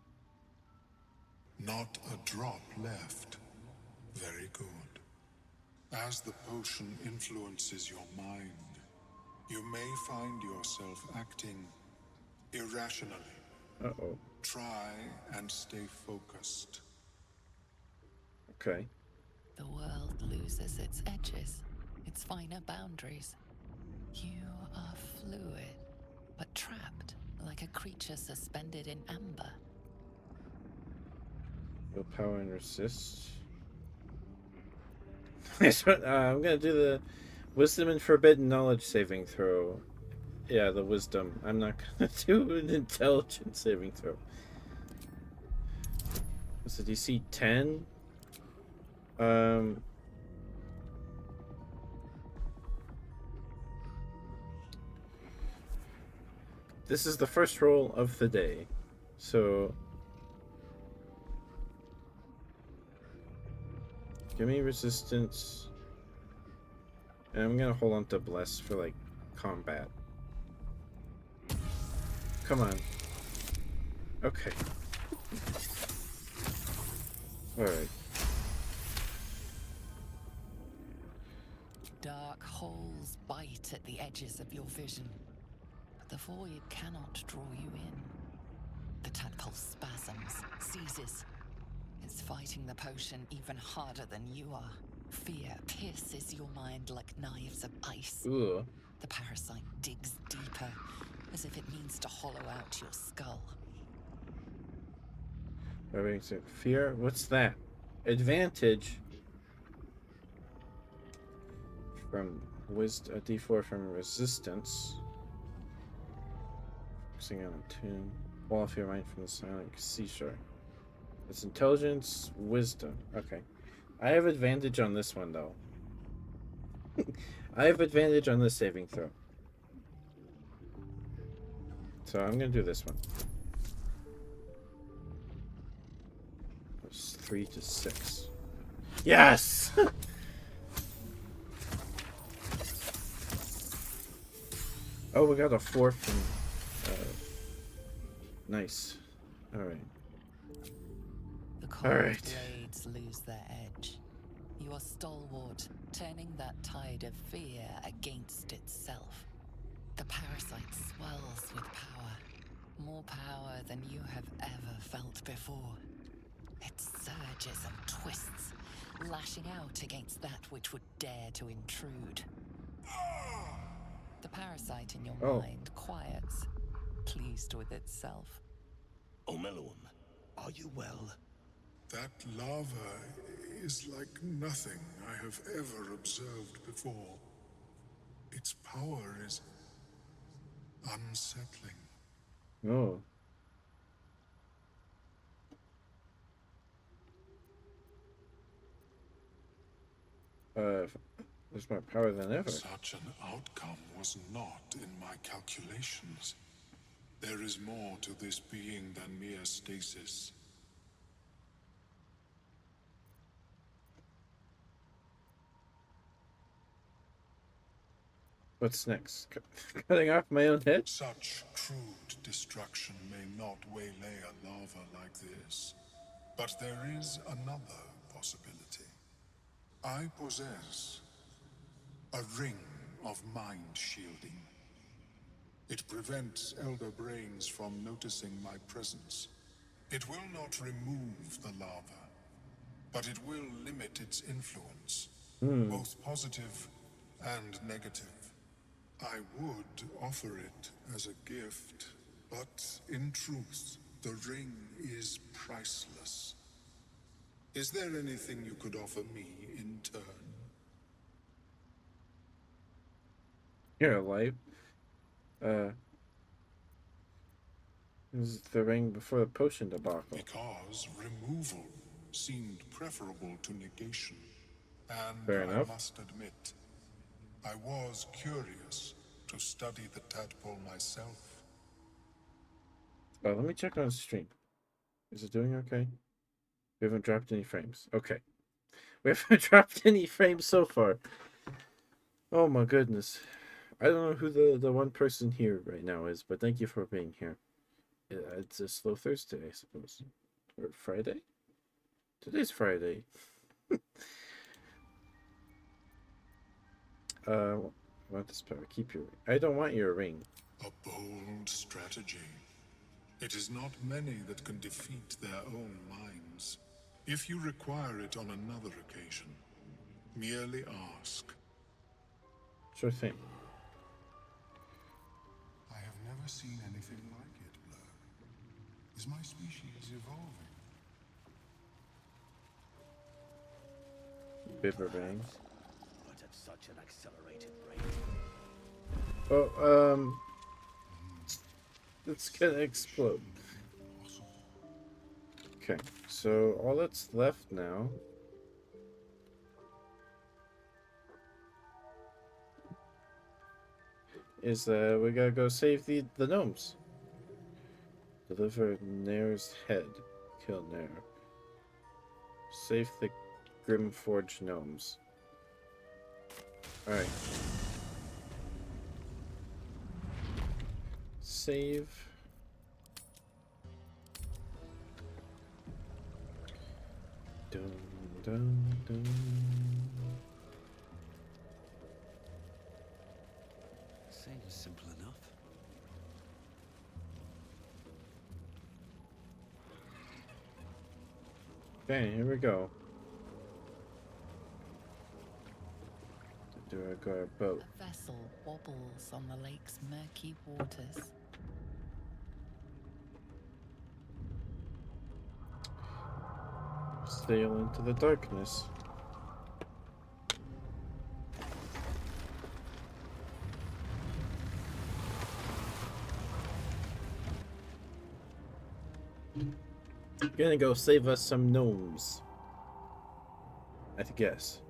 Not a drop left. Very good. As the potion influences your mind, you may find yourself acting irrationally. Uh-oh. Try and stay focused. Okay. The world loses its edges, its finer boundaries. You are fluid, but trapped like a creature suspended in amber. Willpower and resist. I'm gonna do the wisdom and forbidden knowledge saving throw. Yeah, the wisdom. I'm not gonna do an intelligence saving throw. What's the DC? 10? This is the first roll of the day. So give me resistance. And I'm gonna hold on to bless for like combat. Come on. Okay. Alright. Dark holes bite at the edges of your vision, but the void cannot draw you in. The tadpole spasms, seizes. It's fighting the potion even harder than you are. Fear pierces your mind like knives of ice. Ooh. The parasite digs deeper, as if it means to hollow out your skull. Fear? What's that? Advantage from wisdom, a d4 from resistance. Focusing on a tune. Wall off your mind from the silent seashore. It's intelligence, wisdom. Okay. I have advantage on this one though. I have advantage on this saving throw. So I'm gonna do this one. It's 3 to 6. Yes! Oh, we got a 4 from... nice. Alright. The cold Alright. blades lose their edge. You are stalwart, turning that tide of fear against itself. The parasite swells with power. More power than you have ever felt before. It surges and twists, lashing out against that which would dare to intrude. The parasite in your mind quiets, pleased with itself. Omeluum, are you well? That lava is like nothing I have ever observed before. Its power is unsettling. Oh. There's more power than ever. Such an outcome was not in my calculations. There is more to this being than mere stasis. What's next? Cutting off my own head? Such crude destruction may not waylay a lava like this. But there is another possibility. I possess a ring of mind shielding. It prevents elder brains from noticing my presence. It will not remove the lava, but it will limit its influence, both positive and negative. I would offer it as a gift, but in truth, the ring is priceless. Is there anything you could offer me in turn? You're alive. This is the ring before the potion debacle. Because removal seemed preferable to negation. And Fair enough. I must admit, I was curious to study the tadpole myself. Oh, let me check on stream. Is it doing okay? We haven't dropped any frames. Okay. We haven't dropped any frames so far. Oh my goodness. I don't know who the one person here right now is, but thank you for being here. It's a slow Thursday, I suppose. Or Friday? Today's Friday. I want this power. Keep your ring. I don't want your ring. A bold strategy. It is not many that can defeat their own minds. If you require it on another occasion, merely ask. Sure thing. I have never seen anything like it, Blur. Is my species evolving? Biverang. But at such an accelerated rate. Oh, it's gonna explode. Okay, so all that's left now is we gotta go save the gnomes. Deliver Nair's head. Kill Nair. Save the Grimforge gnomes. Alright. Save. Dun, dun, dun. Seems simple enough. Okay, here we go. Do I go a boat? A vessel wobbles on the lake's murky waters. Sail into the darkness. Gonna go save us some gnomes. I guess.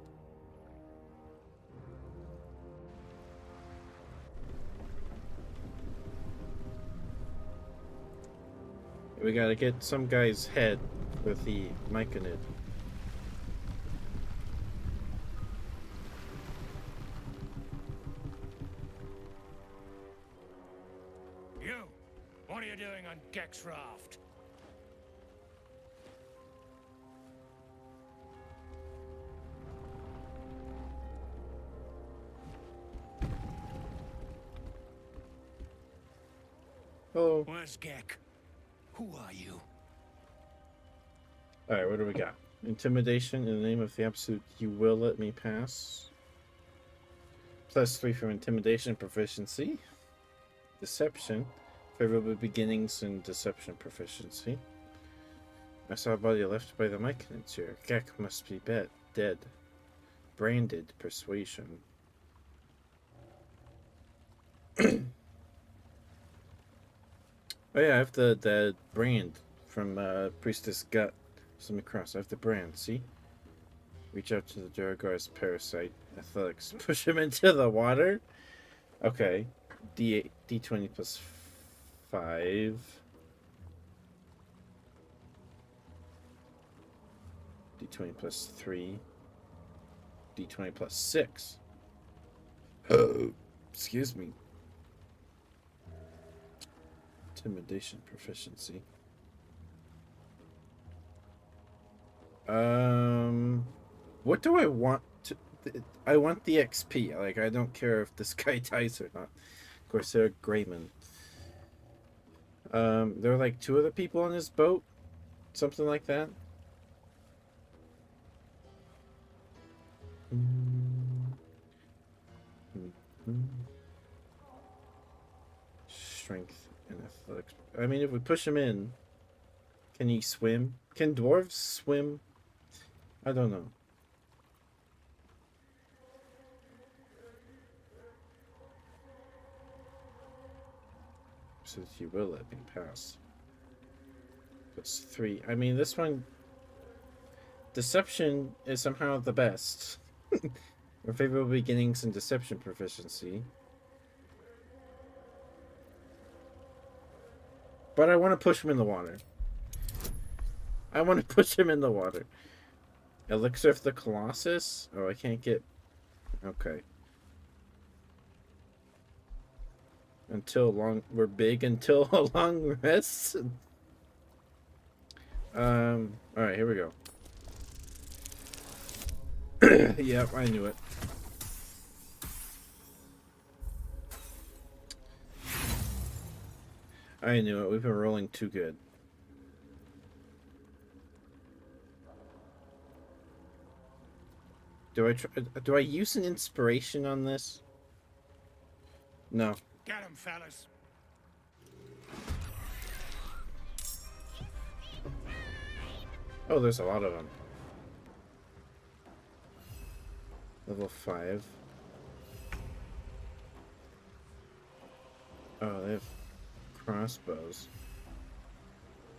We gotta get some guy's head with the mic in it. You! What are you doing on Gek's raft? Hello. Where's Gek? Who are you? Alright, what do we got? Intimidation in the name of the absolute, you will let me pass. +3 from intimidation proficiency. Deception. Favorable beginnings and deception proficiency. I saw a body left by the Myconids here. Gek must be dead. Branded persuasion. Oh yeah, I have the brand from Priestess Gut. Some across. I have the brand, see? Reach out to the Duragar's parasite. Athletics. Push him into the water? Okay. D8, D20 plus 5. D20 plus 3. D20 plus 6. Excuse me. Intimidation proficiency. What do I want to... I want the XP. Like, I don't care if this guy dies or not. Of course, they're Greyman. There are like 2 other people on this boat. Something like that. Strength and athletics. I mean, if we push him in, can he swim? Can dwarves swim? I don't know. So he will let me pass. +3. I mean, this one... Deception is somehow the best. Or favorable beginnings and deception proficiency. But I want to push him in the water. I want to push him in the water. Elixir of the Colossus? Oh, I can't get... Okay. We're big until a long rest. Alright, here we go. Yep, I knew it. I knew it. We've been rolling too good. Do I use an inspiration on this? No. Get him, fellas. Oh, there's a lot of them. Level 5. Oh, they have crossbows.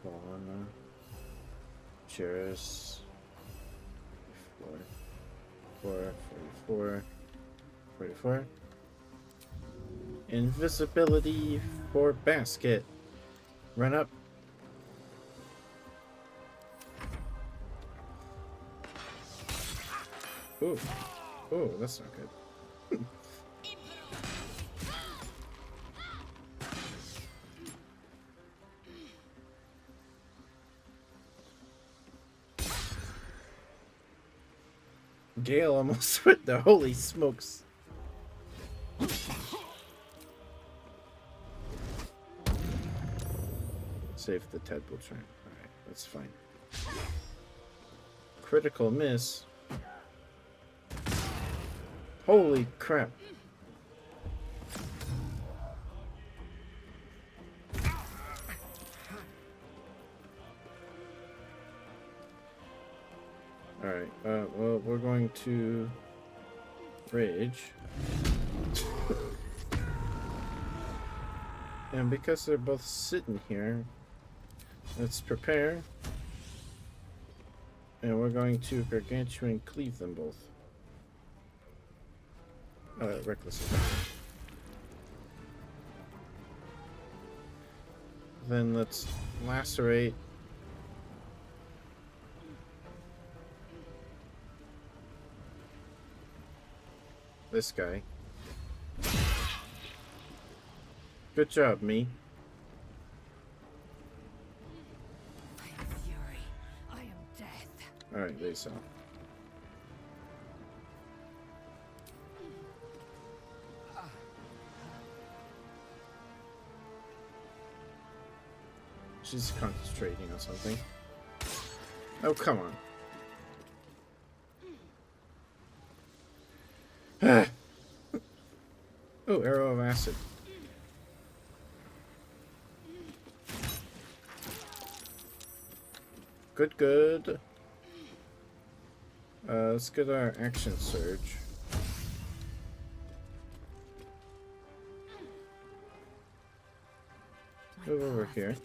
Bolana. Cheris. 44. Invisibility for basket. Run up. Ooh. Ooh, that's not good. Gale almost went the holy smokes. Save the tadpole train. Alright, that's fine. Critical miss. Holy crap. Alright, well, we're going to rage. And because they're both sitting here, let's prepare. And we're going to gargantuan cleave them both. Reckless attack. Then let's lacerate. This guy. Good job, me. I am fury. I am death. Alright, they saw. She's concentrating on something. Oh, come on. Oh, arrow of acid. Good, good. Let's get our action surge. Move over here.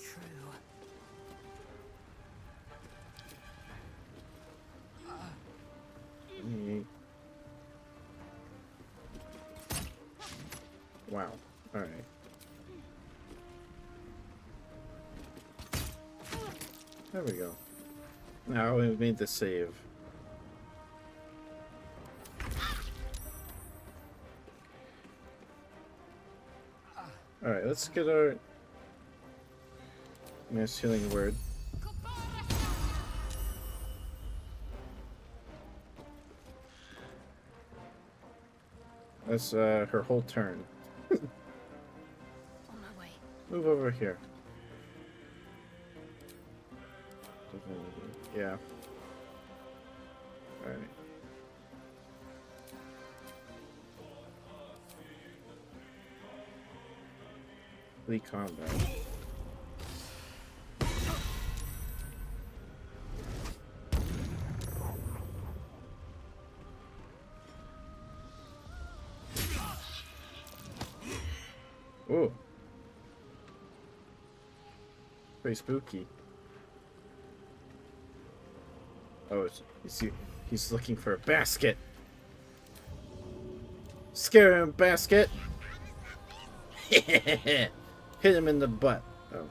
Wow. Alright. There we go. Now we've made the save. Alright, let's get our mass healing word. That's her whole turn. On my way. Move over here. Yeah. Alright. Flee combat. Ooh. Pretty spooky. Oh, he's looking for a basket. Scare him, basket. Hit him in the butt. Oh.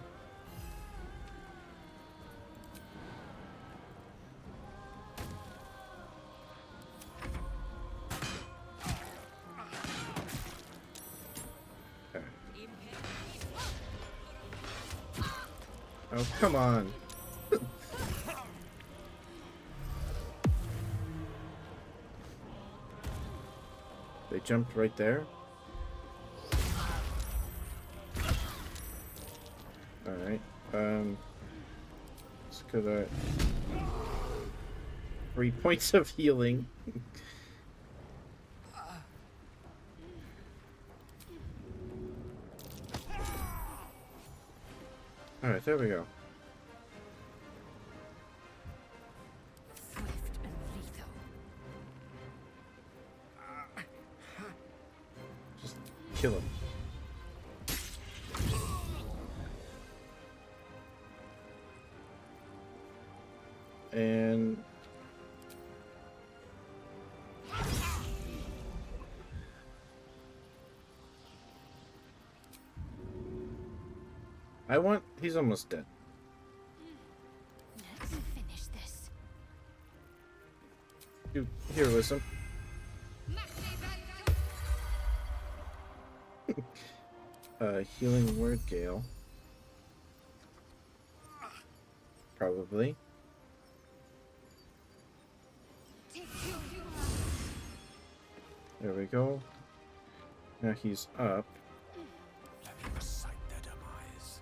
Oh, come on. They jumped right there. Alright. Let's go to 3 points of healing. Alright, there we go. Swift and lethal. Just kill him. And he's almost dead. Let's finish this. You heroism. Healing word Gale. Probably. There we go. Now he's up. Let me recite their demise.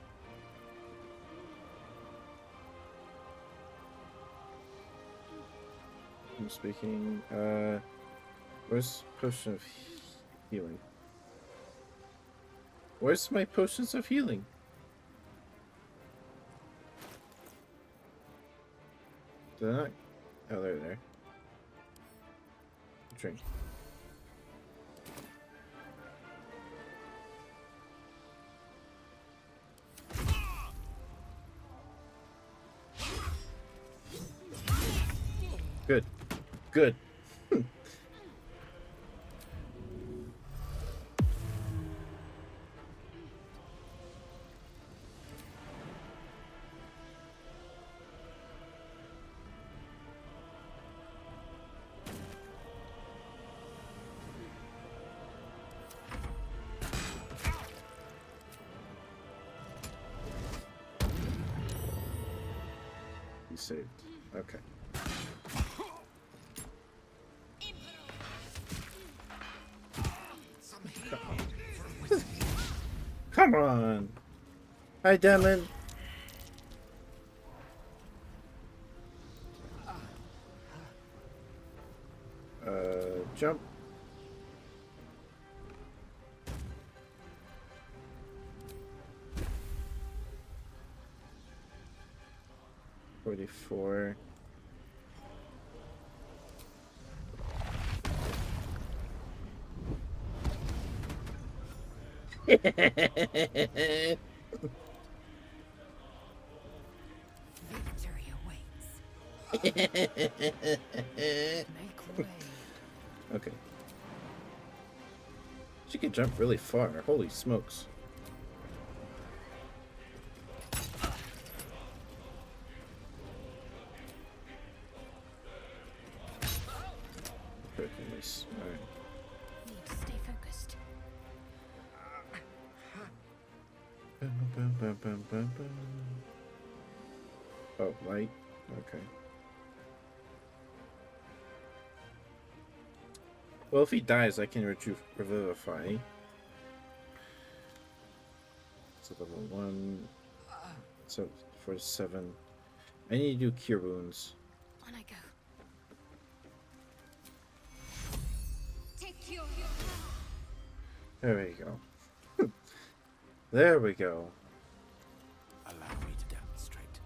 I'm speaking. Where's potion of healing? Where's my potions of healing? Did I not? Oh, they're there. Drink. Good. Good. He saved. Okay. Come on. Hi, Demon. Jump. $44. Victory awaits. Make way. Okay. She can jump really far. Holy smokes. Nice. All right. Need to stay focused. Oh, light. Okay. Well, if he dies, I can revivify. So level 1. So 47. I need to do cure wounds. On I go. Take cure. There we go. There we go. Allow me to demonstrate.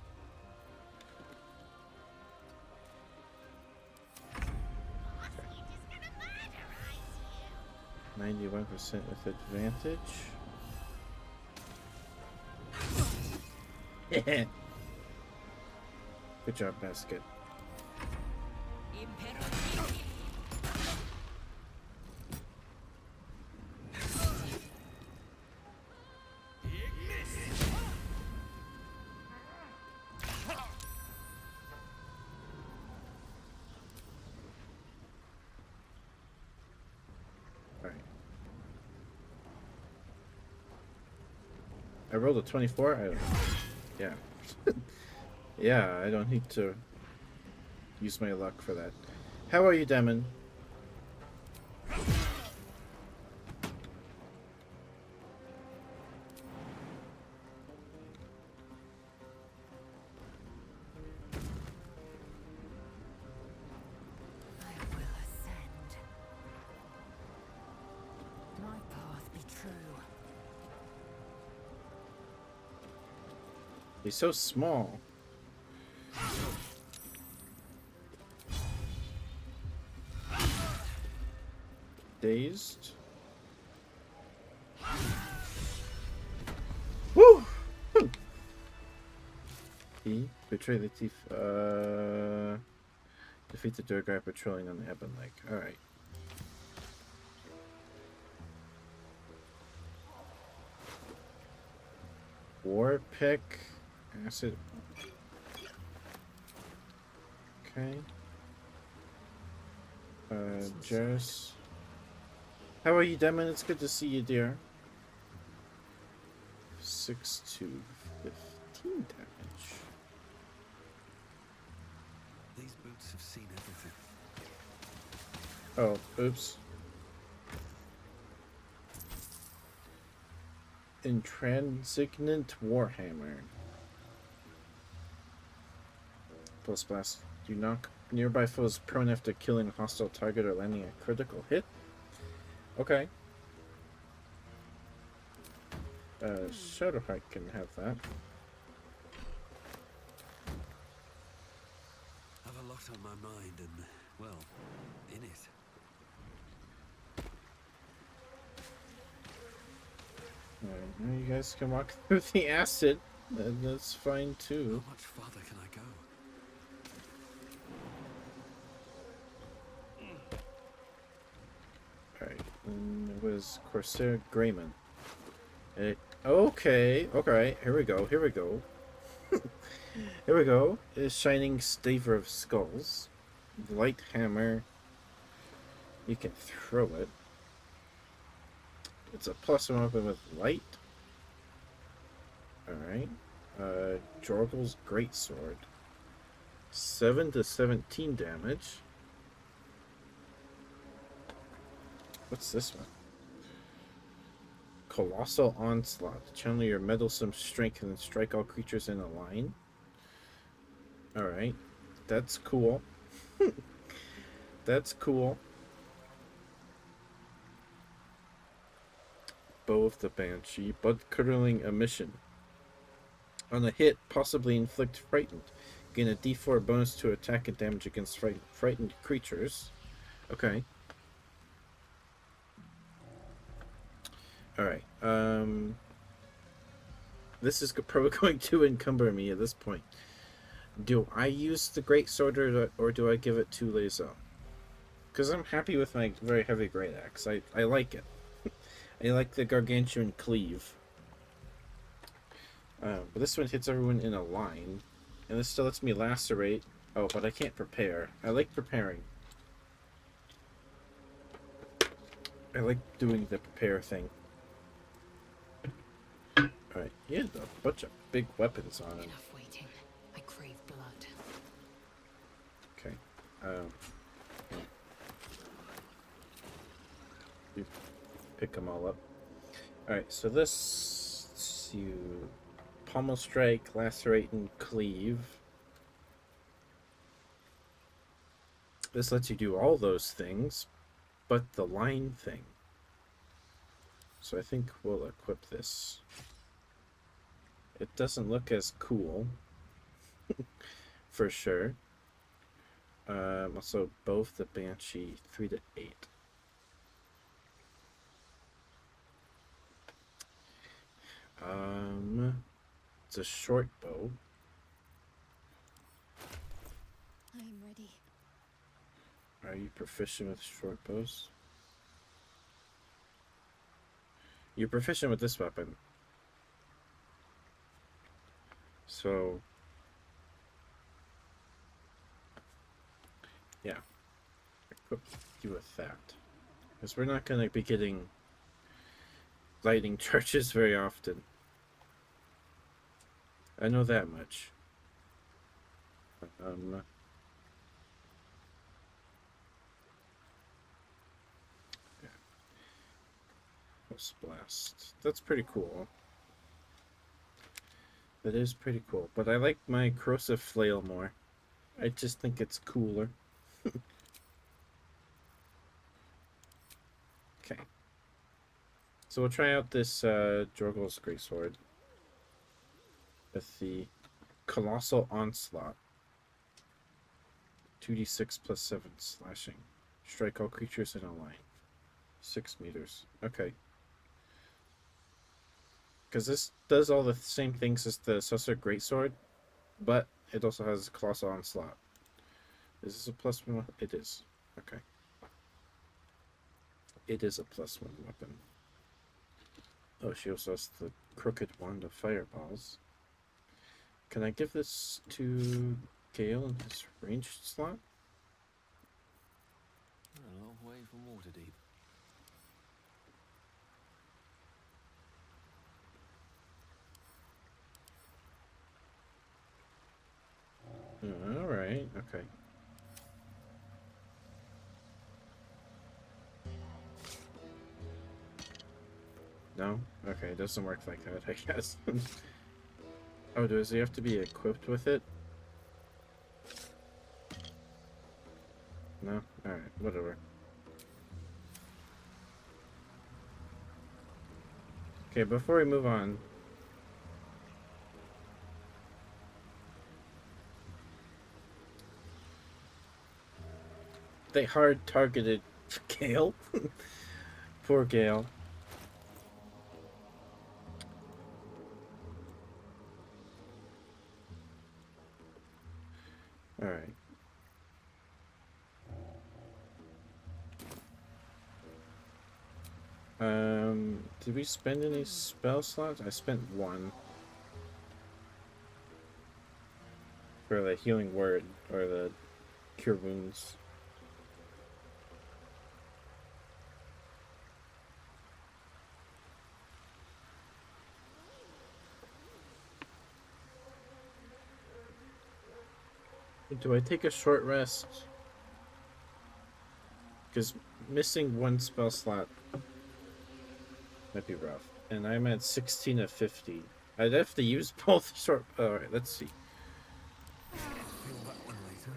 91% with advantage. Good job, basket. I rolled a 24. Yeah, for Yeah, I don't need to use my luck for that. How are you, Demon? I will ascend. My path be true. He's so small. Dazed. Woo! He betray the thief. Defeat the dirt guy patrolling on the Ebon Lake. Alright. War pick. Acid. Okay. Jess. How are you, Demon? It's good to see you, dear. 6 to 15 damage. These boots have seen everything. Oh, oops. Intransigent Warhammer. Pulse Blast. Do knock nearby foes prone after killing a hostile target or landing a critical hit. Okay. Shadowheart can have that. Have a lot on my mind and, well, in it. Alright, now you guys can walk through the acid. That's fine too. How much farther can I go? Alright, and it was Corsair Grayman. Okay, here we go, here we go. Here we go. Is Shining Staver of Skulls. Light Hammer. You can throw it. It's a +1 weapon with light. Alright. Jorgel's Greatsword. 7 to 17 damage. What's this one? Colossal Onslaught. Channel your meddlesome strength and strike all creatures in a line. Alright. That's cool. That's cool. Bow of the Banshee. Blood-curdling emission. On a hit, possibly inflict frightened. Gain a d4 bonus to attack and damage against frightened creatures. Okay. Alright, this is probably going to encumber me at this point. Do I use the Great Sword or do I give it to Lazo? Because I'm happy with my very heavy Great Axe. I like it. I like the Gargantuan Cleave. But this one hits everyone in a line. And this still lets me lacerate. Oh, but I can't prepare. I like preparing. I like doing the prepare thing. Alright, he had a bunch of big weapons on him. Enough waiting. I crave blood. Okay. You pick them all up. Alright, so this you pommel strike, lacerate, and cleave. This lets you do all those things, but the line thing. So I think we'll equip this. It doesn't look as cool, for sure. Also, both the Banshee 3 to 8. It's a short bow. I am ready. Are you proficient with short bows? You're proficient with this weapon. So, yeah, equip you with that. Because we're not going to be getting lightning charges very often. I know that much. Yeah. Pulse blast. That's pretty cool. That is pretty cool. But I like my corrosive flail more. I just think it's cooler. Okay. So we'll try out this Jorgel's Greatsword with the Colossal Onslaught. 2d6 plus 7 slashing. Strike all creatures in a line. 6 meters. Okay. Because this does all the same things as the Susser Greatsword, but it also has Colossal Onslaught. Is this a +1? It is. Okay. It is a +1 weapon. Oh, she also has the Crooked Wand of Fireballs. Can I give this to Gale in his ranged slot? A long way from Waterdeep. Alright, okay. No? Okay, it doesn't work like that, I guess. Oh, does he have to be equipped with it? No? Alright, whatever. Okay, before we move on... They hard targeted Gale. Poor Gale. Alright. Did we spend any spell slots? I spent 1. For the healing word, or the cure wounds. Do I take a short rest? Because missing 1 spell slot might be rough. And I'm at 16 of 50. I'd have to use both short... Alright, let's see. Feel that one later.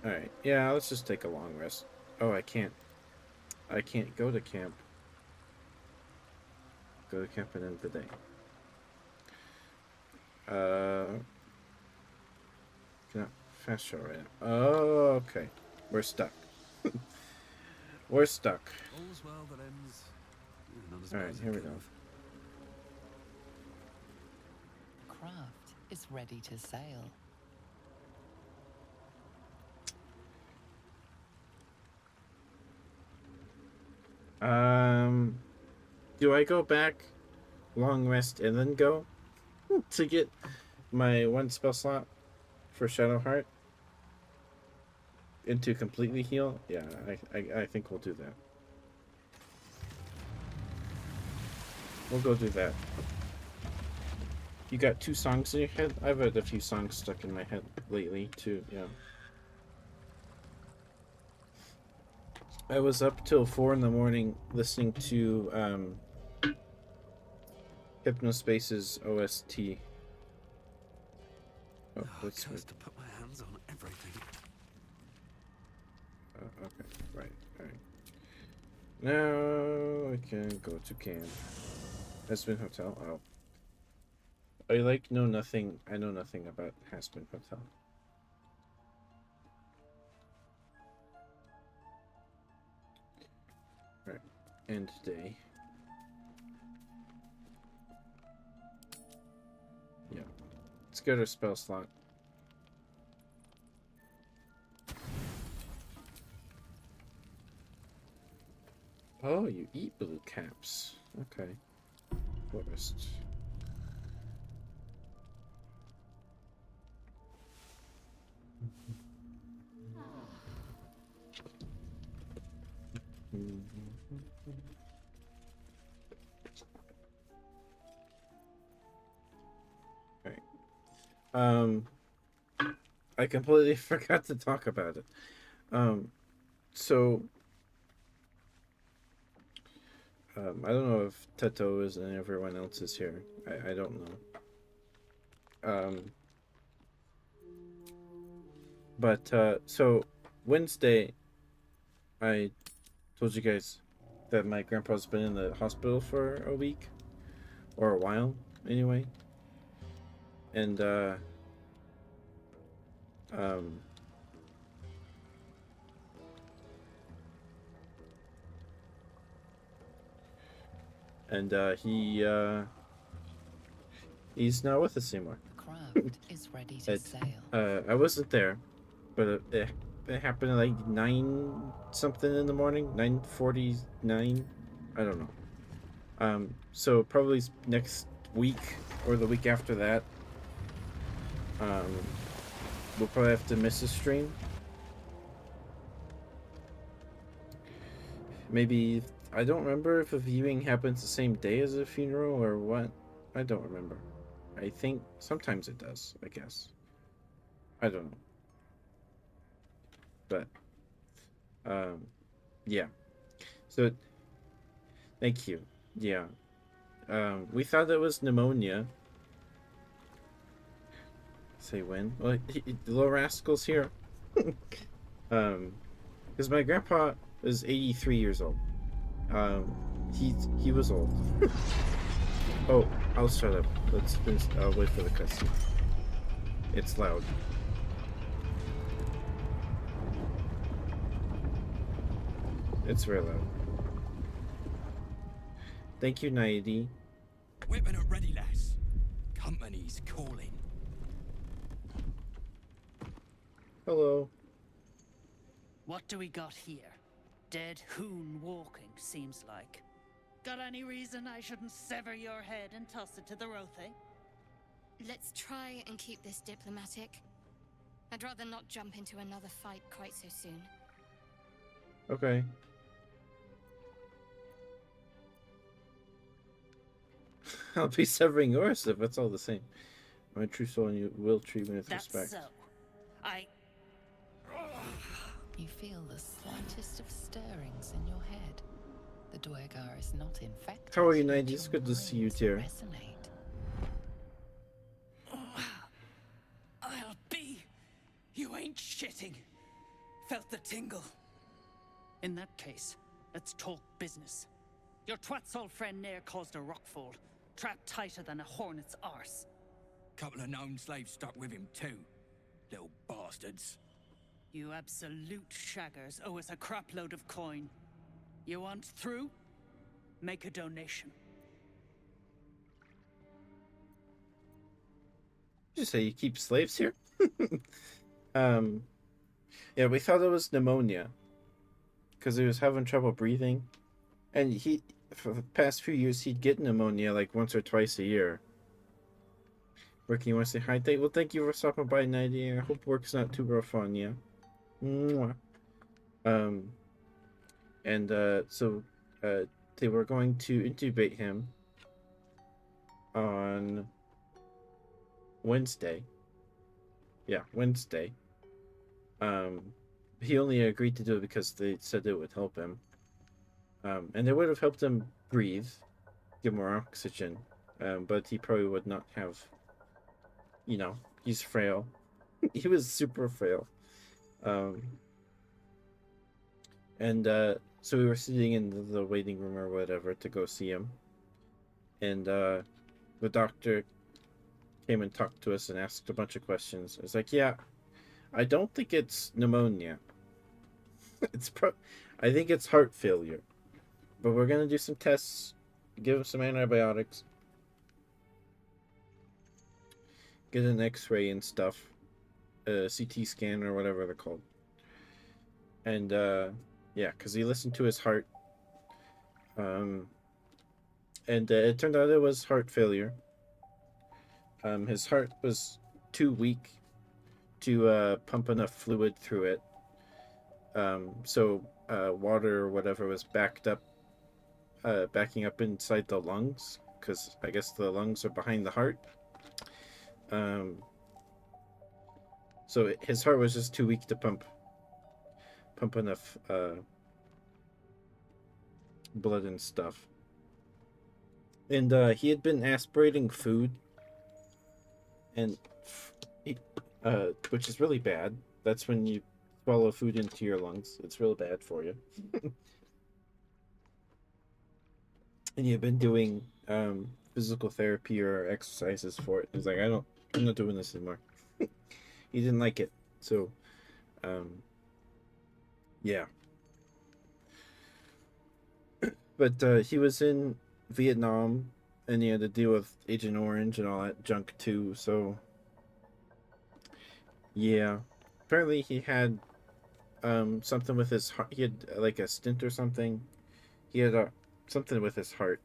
Alright, yeah, let's just take a long rest. Oh, I can't. I can't go to camp. Go to camp and end the day. Cannot fast show right now. Oh, okay. We're stuck. We're stuck. All's well that ends. Not as All bad right, as it here we could go. have. Craft is ready to sail. Do I go back, long rest, and then go to get my 1 spell slot for Shadowheart? And to completely heal? Yeah, I think we'll do that. We'll go do that. You got 2 songs in your head? I've had a few songs stuck in my head lately, too, yeah. I was up till 4 in the morning listening to Hypnospace's OST. Oh, that's Just to put my hands on everything. okay, right, alright. Now I can go to camp. Hasbin Hotel. Oh. I know nothing. I know nothing about Hasbin Hotel. Right. End day. Yeah. Let's go to spell slot. Oh, you eat blue caps. Okay. Forest. Um, I completely forgot to talk about it. So I don't know if Teto is and everyone else is here. I don't know. But so Wednesday, I told you guys that my grandpa's been in the hospital for a week or a while, anyway, and um, he's not with us anymore. The craft is ready to sail. I wasn't there, but it happened at like 9 something in the morning, 9:49. I don't know. So probably next week or the week after that, we'll probably have to miss a stream. Maybe I don't remember if a viewing happens the same day as a funeral or what. I don't remember. I think sometimes it does, I guess. I don't know. But yeah. So thank you. Yeah. We thought it was pneumonia. Say when? Well, the little rascal's here. Because my grandpa is 83 years old. He was old. Oh, I'll shut up. Let's finish. I'll wait for the cutscene. It's loud. It's very loud. Thank you, Naidi. Weapon at ready, lass. Company's calling. Hello. What do we got here? Dead hoon walking, seems like. Got any reason I shouldn't sever your head and toss it to the rothe? Let's try and keep this diplomatic. I'd rather not jump into another fight quite so soon. Okay. I'll be severing yours if it's all the same. My true soul and you will treat me with respect. So. You feel the slightest of stirrings in your head. The Duergar is not infected. How are you, Naidi? It's good to see you, dear. I'll be. You ain't shitting. Felt the tingle. In that case, let's talk business. Your twat's old friend Nair caused a rockfall, trapped tighter than a hornet's arse. Couple of known slaves stuck with him too. Little bastards. You absolute shaggers owe us a crapload of coin. You want through? Make a donation. Did you say you keep slaves here? Yeah, we thought it was pneumonia because he was having trouble breathing, and he for the past few years he'd get pneumonia like once or twice a year. Working, you want to say hi? Well, thank you for stopping by, Nadia. I hope work's not too rough on you. Mwah. So they were going to intubate him on Wednesday. Yeah, Wednesday. He only agreed to do it because they said it would help him. And it would have helped him breathe, give more oxygen. But he probably would not have, he's frail. He was super frail. So we were sitting in the waiting room or whatever to go see him. And the doctor came and talked to us and asked a bunch of questions. I was like, yeah, I don't think it's pneumonia. I think it's heart failure. But we're going to do some tests, give him some antibiotics, get an x-ray and stuff, a CT scan or whatever they're called. And yeah, because he listened to his heart. And it turned out it was heart failure. His heart was too weak to pump enough fluid through it. So water or whatever was backing up inside the lungs, because I guess the lungs are behind the heart. So his heart was just too weak to pump enough blood and stuff. And he had been aspirating food, and which is really bad. That's when you swallow food into your lungs. It's real bad for you. And you've been doing physical therapy or exercises for it. He's like, I'm not doing this anymore. He didn't like it, so yeah. But he was in Vietnam, and he had to deal with Agent Orange and all that junk too. So yeah, apparently he had something with his heart. He had like a stint or something. He had something with his heart.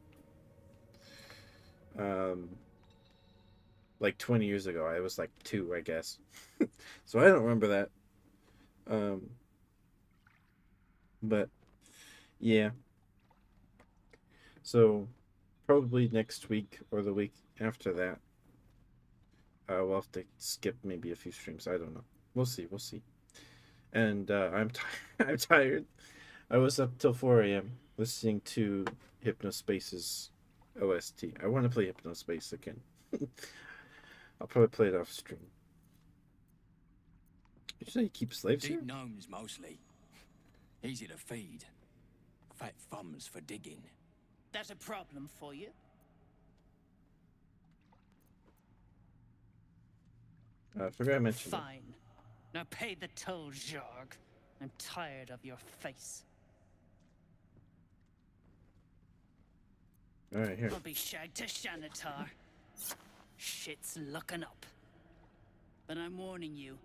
Like 20 years ago. I was like 2, I guess. So I don't remember that. But yeah. So probably next week or the week after that, we'll have to skip maybe a few streams. I don't know. We'll see. We'll see. And I'm I'm tired. I was up till 4 a.m. listening to Hypnospace's OST. I want to play Hypnospace again. I'll probably play it off stream. Did you say you keep slaves here? Deep gnomes mostly. Easy to feed. Fat thumbs for digging. That a problem for you? I forgot I mentioned it. Fine. Now pay the toll, Jorg. I'm tired of your face. Alright, here. I'll be shagged to Shanatar. Shit's looking up. But I'm warning you.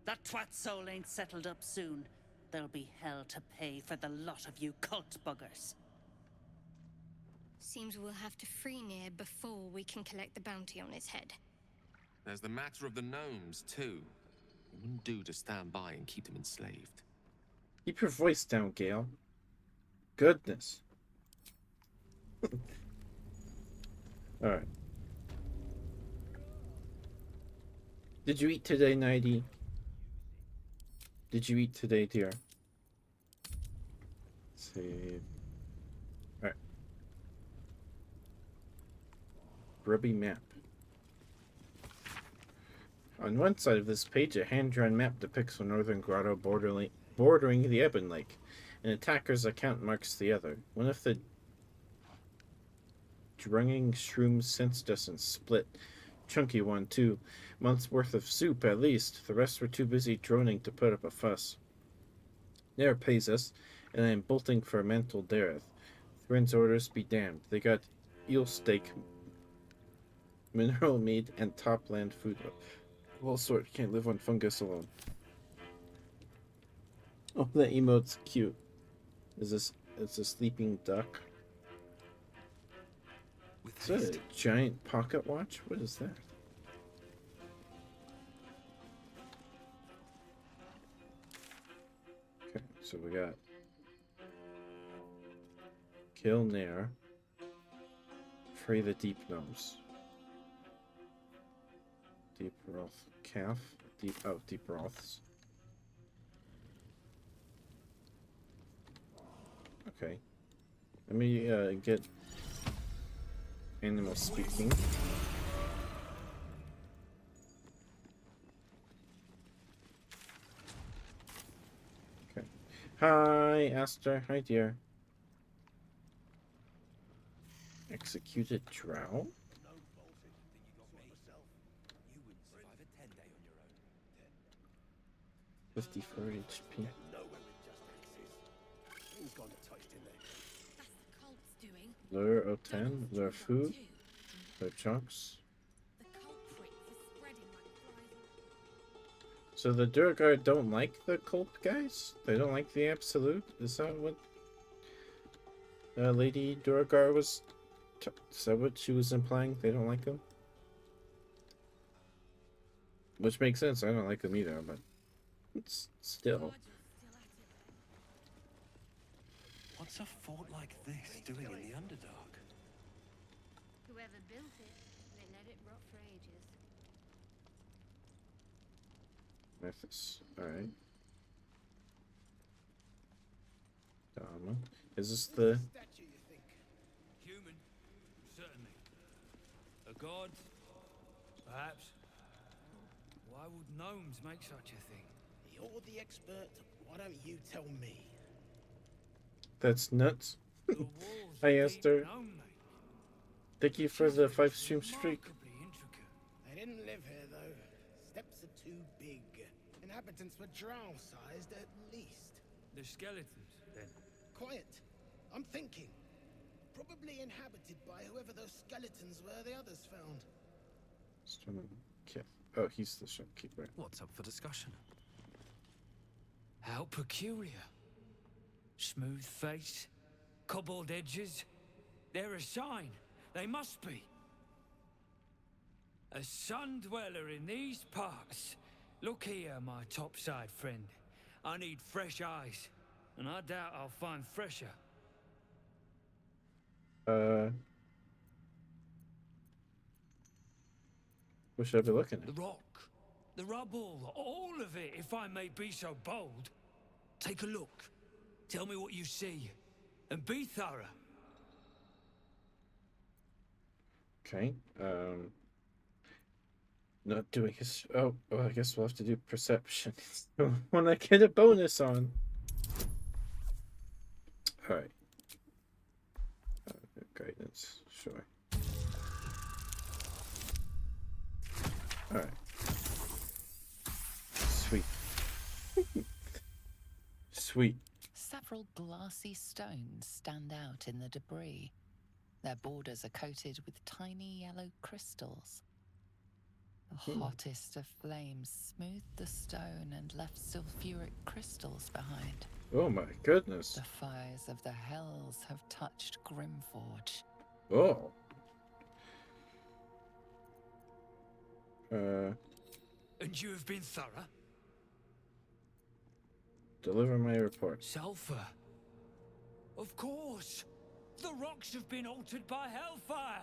That twat soul ain't settled up soon. There'll be hell to pay for the lot of you cult buggers. Seems we'll have to free Nier before we can collect the bounty on his head. There's the matter of the gnomes, too. It wouldn't do to stand by and keep them enslaved. Keep your voice down, Gale. Goodness. Alright. Did you eat today, Nighty? Did you eat today, dear? Save. Alright. Grubby map. On one side of this page, a hand-drawn map depicts a northern grotto bordering the Ebon Lake. An attacker's account marks the other. One of the drunging shrooms sensed us and split. Chunky one, too. Months worth of soup, at least. The rest were too busy droning to put up a fuss. Nair pays us, and I am bolting for Mantle Dareth. Thrin's orders be damned. They got eel steak, mineral meat, and topland food. All sort. Can't live on fungus alone. Oh, that emote's cute. It's a sleeping duck. Is that a giant pocket watch? What is that? Okay, so we got kill Nair, free the deep gnomes, deep roth calf, deep roths. Okay, let me get animal speaking. Okay. Hi, Aster. Hi, dear. Executed drow? 54 HP. Lure O10, lure food, lure chunks. So the Durgard don't like the cult guys? They don't like the Absolute? Is that what Lady Durgar was... Is that what she was implying? They don't like them? Which makes sense, I don't like them either, but... It's still... What's a fort like this doing in the Underdark? Whoever built it, they let it rot for ages. Memphis. Alright. Dharma. Is this the... Statue, you think? Human, certainly. A god, perhaps. Why would gnomes make such a thing? You're the expert. Why don't you tell me? That's nuts. The walls Hi, are Esther. deep gnome make. Thank you for the 5-stream streak. Remarkably intricate. They didn't live here, though. Steps are too big. Inhabitants were drow-sized at least. The skeletons, then. Quiet. I'm thinking. Probably inhabited by whoever those skeletons were the others found. Oh, he's the shopkeeper. What's up for discussion? How peculiar. Smooth face, cobbled edges. They're a sign. They must be. A sun dweller in these parts. Look here, my topside friend. I need fresh eyes, and I doubt I'll find fresher. What should I be looking The at? rock, the rubble, all of it, if I may be so bold. Take a look. Tell me what you see, and be thorough. Okay. Not doing his... Oh, well, I guess we'll have to do perception. When I get a bonus on. Alright. Guidance, sure. Alright. Sweet. Sweet. Several glassy stones stand out in the debris. Their borders are coated with tiny yellow crystals. The hottest of flames smoothed the stone and left sulfuric crystals behind. Oh my goodness. The fires of the hells have touched Grimforge. Oh. And you have been thorough? Deliver my report. Sulfur. Of course. The rocks have been altered by hellfire.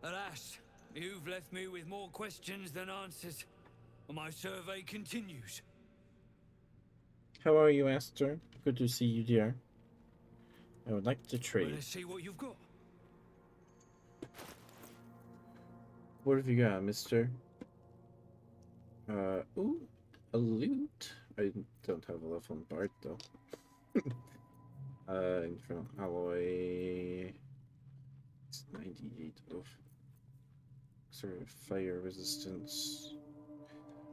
Alas, you've left me with more questions than answers. My survey continues. How are you, Esther? Good to see you, dear. I would like to trade. Let's see what you've got. What have you got, mister? Ooh, a loot. I don't have a level in Bard, though. Infernal Alloy. It's 98 of sort of fire resistance.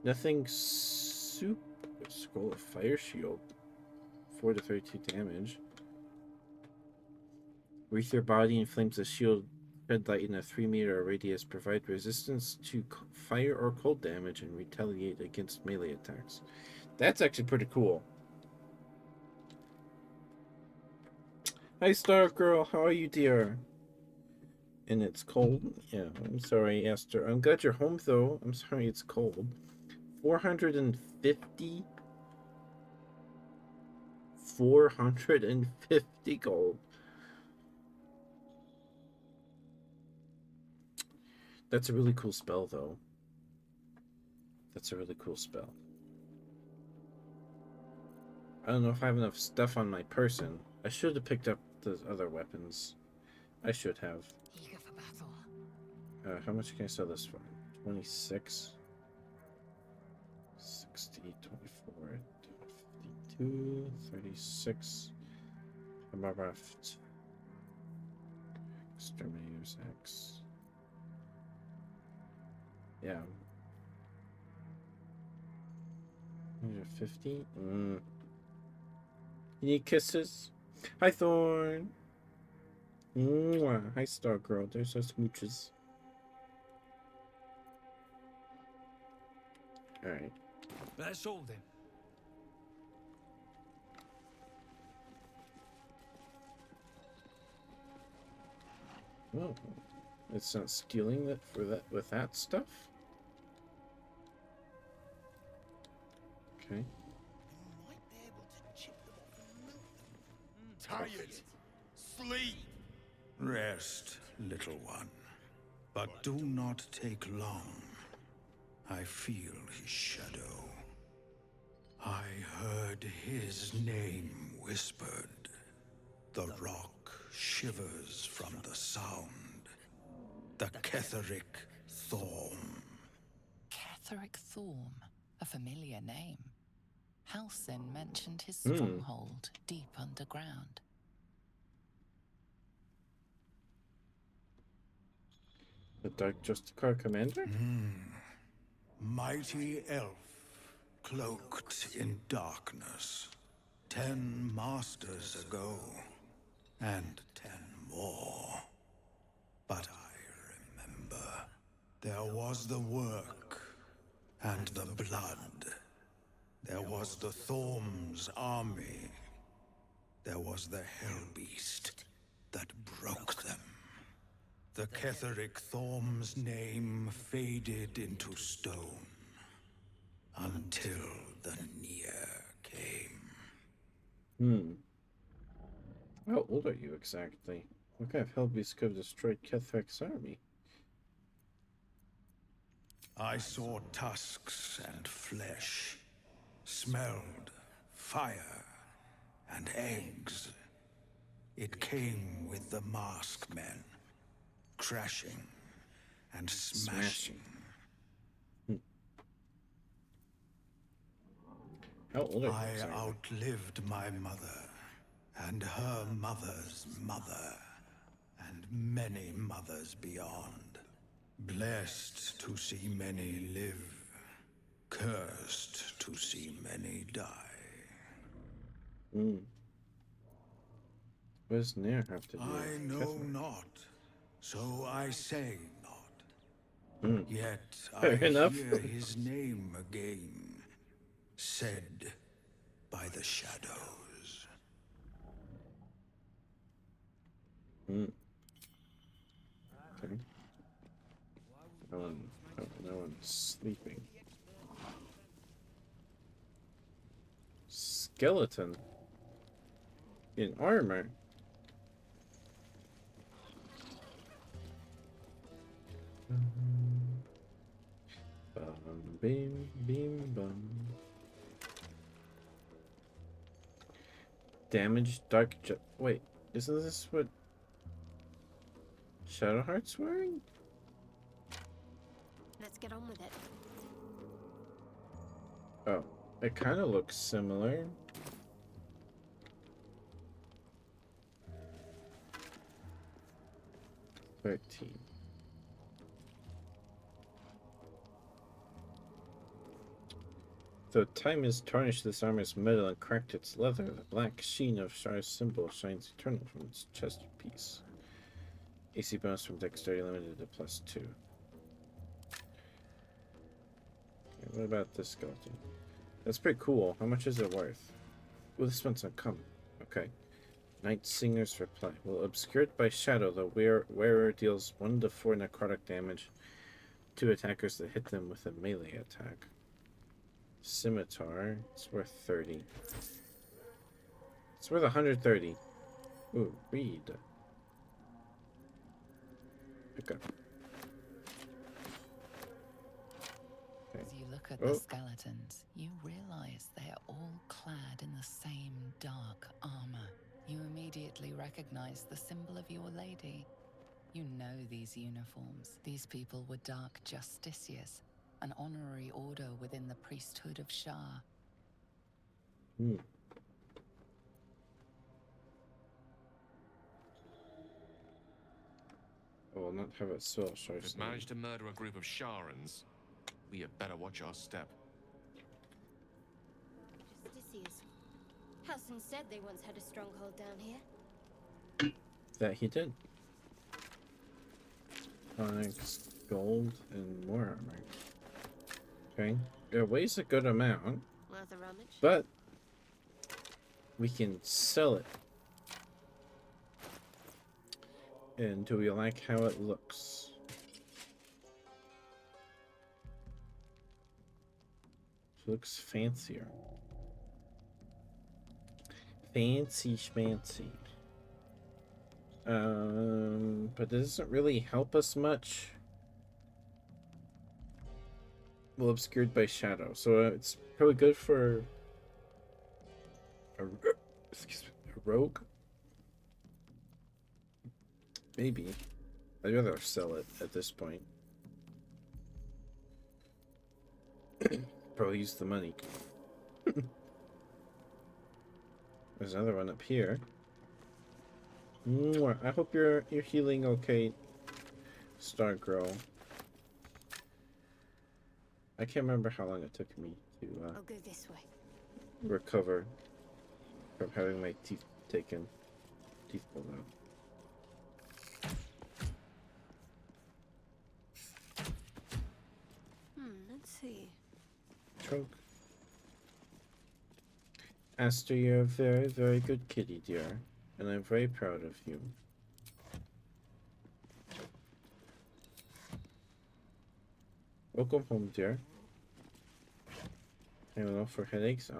Nothing super. Scroll of Fire Shield. 4 to 32 damage. Wreath your body in flames of shield. Shed light in a 3-meter radius. Provide resistance to fire or cold damage and retaliate against melee attacks. That's actually pretty cool. Hi, Star Girl. How are you, dear? And it's cold. Yeah, I'm sorry, Esther. I'm glad you're home, though. I'm sorry it's cold. 450. 450 gold. That's a really cool spell, though. That's a really cool spell. I don't know if I have enough stuff on my person. I should have picked up the other weapons. I should have. Eager for battle. How much can I sell this for? 26. 60, 24, 52, 36. I'm left. Exterminators X. Yeah. 150? You need kisses? Hi, Thorn. Mwah. Hi, Star Girl. There's our smooches. Alright. That's all then. Oh, it's not stealing that for that with that stuff. Okay. Might be able to chip them off and melt them. Tired. Sleep. Rest, little one. But do not take long. I feel his shadow. heard his name whispered. The rock shivers from the sound. The Ketheric Thorm. Ketheric Thorm, a familiar name. Halsin mentioned his stronghold deep underground. The Dark Justicar Commander? Mighty elf, cloaked in darkness. 10 masters ago, and 10 more. But I remember, there was the work, and the blood. There was the Thorm's army. There was the Hellbeast that broke them. The Ketheric Thorm's name faded into stone, until the Near came. How old are you exactly? What kind of Hellbeast could have destroyed Kethric's army? I saw tusks and flesh, smelled fire and eggs. It came with the masked men, crashing and smashing. How old are you I exactly? outlived my mother, and her mother's mother, and many mothers beyond. Blessed to see many live, cursed to see many die. What does Nair have to do I with know Ketheric? not, so I say not. Yet Fair I enough. hear his name again, said by the shadows. Okay. No one's sleeping. Skeleton in armor. Bum, beam, beam, bum. Damage, wait, isn't this what Shadowheart's wearing? Let's get on with it. Oh, it kind of looks similar. $13. Though time has tarnished this armor's metal and cracked its leather, the black sheen of Shar's symbol shines eternal from its chest piece. AC bonus from dexterity limited to +2. Okay, what about this skeleton? That's pretty cool. How much is it worth? Oh, this one's uncommon. Okay. Night Singer's Reply. Well, obscured by shadow, the wearer deals 1 to 4 necrotic damage to attackers that hit them with a melee attack. Scimitar. It's worth 30. It's worth 130. Ooh, read. Okay. As you look at the skeletons, you realize they are all clad in the same dark armor. You immediately recognize the symbol of your lady. You know these uniforms. These people were Dark Justiciars, an honorary order within the priesthood of Shar. I will not have it so short. If we've managed to murder a group of Sharans, we had better watch our step. Justiciars. Halsin said they once had a stronghold down here. That he did. Onyx, gold, and more armor. Okay. It weighs a good amount. Worth a rummage. But we can sell it. And do we like how it looks? It looks fancier. Fancy schmancy. But it doesn't really help us much. Well, obscured by shadow. So it's probably good for Excuse me, a rogue? Maybe. I'd rather sell it at this point. Probably use the money. There's another one up here. Mwah. I hope you're healing okay, Star Girl. I can't remember how long it took me to I'll go this way. recover from having my teeth taken. Teeth pulled out. Let's see. Trunk. Aster, you're a very, very good kitty, dear, and I'm very proud of you. Welcome home, dear. Anyone else for headaches?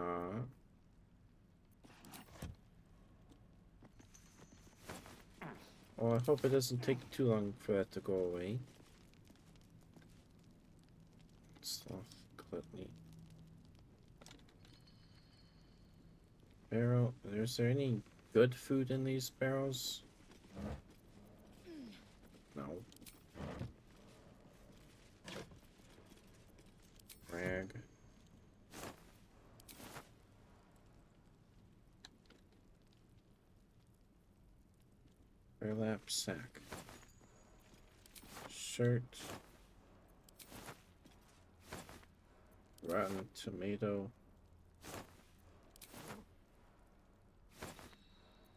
Oh, I hope it doesn't take too long for that to go away. Sloth gluttony. Barrel. Is there any good food in these barrels? No. Rag. Burlap sack. Shirt. Rotten tomato.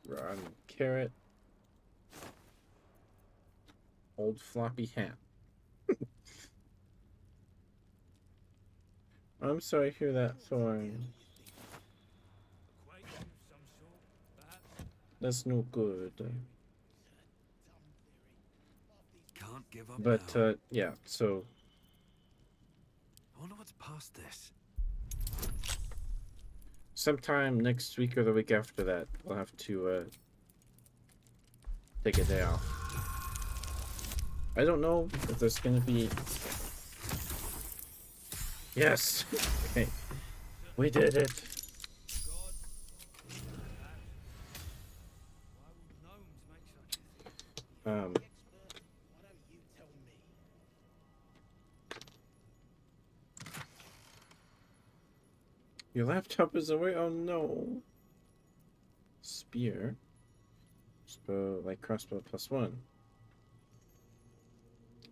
Rotten carrot. Old floppy hat. I'm sorry to hear that, Thorn. That's no good. Can't give up But, now. yeah, so... I wonder what's past this. sometime next week or the week after that, we'll have to, take a day off. I don't know if there's gonna be... Yes! Okay. We did it! Your laptop is away? Oh no! Spear. Bow, like crossbow +1.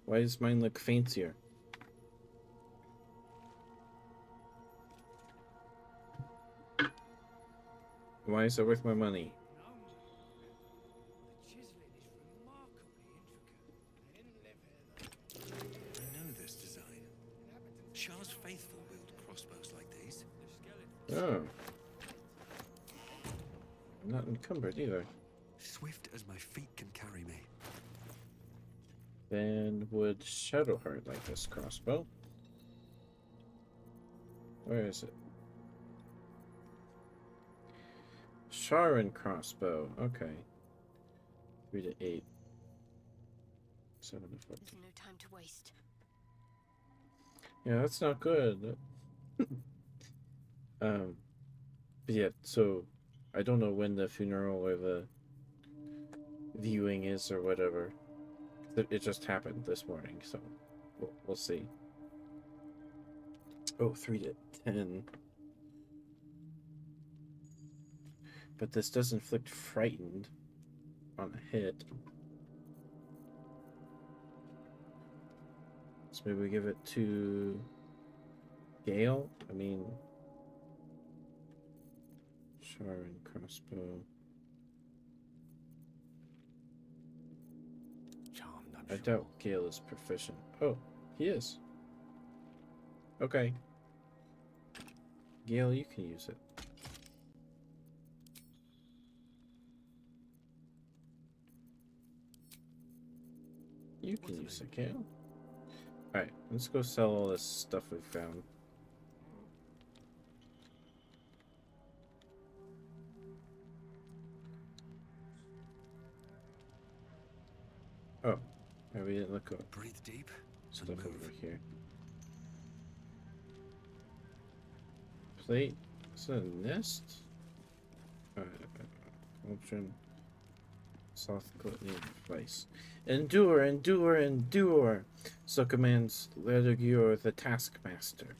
Why does mine look fancier? Why is it worth my money? I know this design. Shah's faithful wield crossbows like these. Oh. I'm not encumbered either. Swift as my feet can carry me. Then would Shadowheart like this crossbow? Where is it? Sharon crossbow. Okay. 3 to 8. 7 to 14. There's no time to waste. Yeah, that's not good. But yeah, so I don't know when the funeral or the viewing is or whatever. It just happened this morning, so we'll see. Oh, 3 to 10. But this does inflict frightened on a hit. So maybe we give it to Gale? I mean, Sharon crossbow. Charmed, I'm I sure. doubt Gale is proficient. Oh, he is. Okay. Gale, you can use it. You can use it, Gale. Alright, let's go sell all this stuff we found. Oh, yeah, we didn't look up Breathe deep. stuff And move. over here. Plate. Is that a nest? Cauldron. Soft gluttony vice. Endure, endure, endure. So commands Lerdugur the Taskmaster.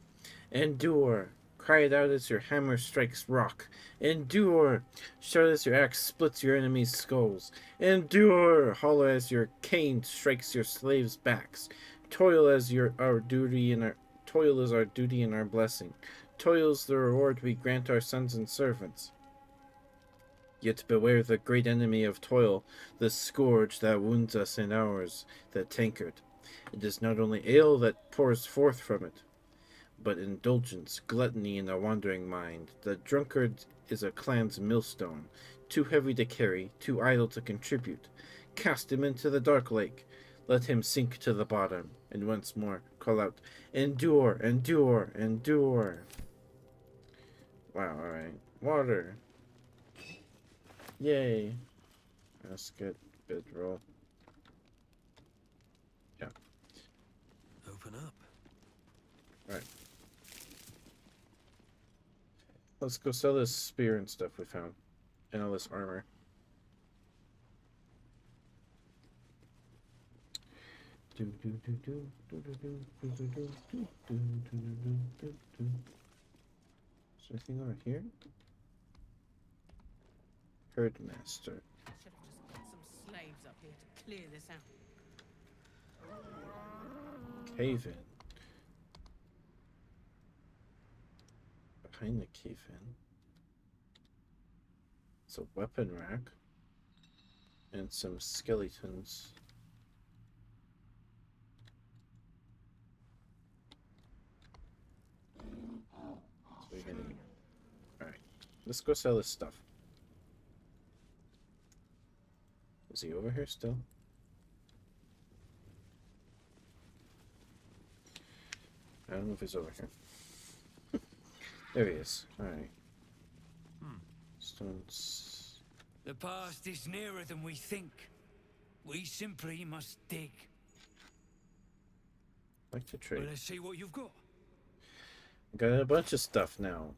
Endure. Cry it out as your hammer strikes rock. Endure. Shout as your axe splits your enemies' skulls. Endure. Holler as your cane strikes your slaves' backs. Toil as our duty and toil is our duty and our blessing. Toil is the reward we grant our sons and servants. Yet beware the great enemy of toil, the scourge that wounds us in ours, the tankard. It is not only ale that pours forth from it, but indulgence, gluttony in a wandering mind. The drunkard is a clan's millstone, too heavy to carry, too idle to contribute. Cast him into the dark lake. Let him sink to the bottom, and once more call out, endure, endure, endure. Wow, alright. Water. Yay. That's good. Good roll. Yeah. Open up. Alright. Let's go sell this spear and stuff we found. And all this armor. Is there anything over here? Herdmaster. Should have just got some slaves up here to clear this out. Cave in. Behind the cave in. It's a weapon rack. And some skeletons. So we're getting. Alright. Let's go sell this stuff. Is he over here still? I don't know if he's over here. There he is. Alright. Stones. The past is nearer than we think. We simply must dig. I'd like to trade. Well, let's see what you've got. Got a bunch of stuff now.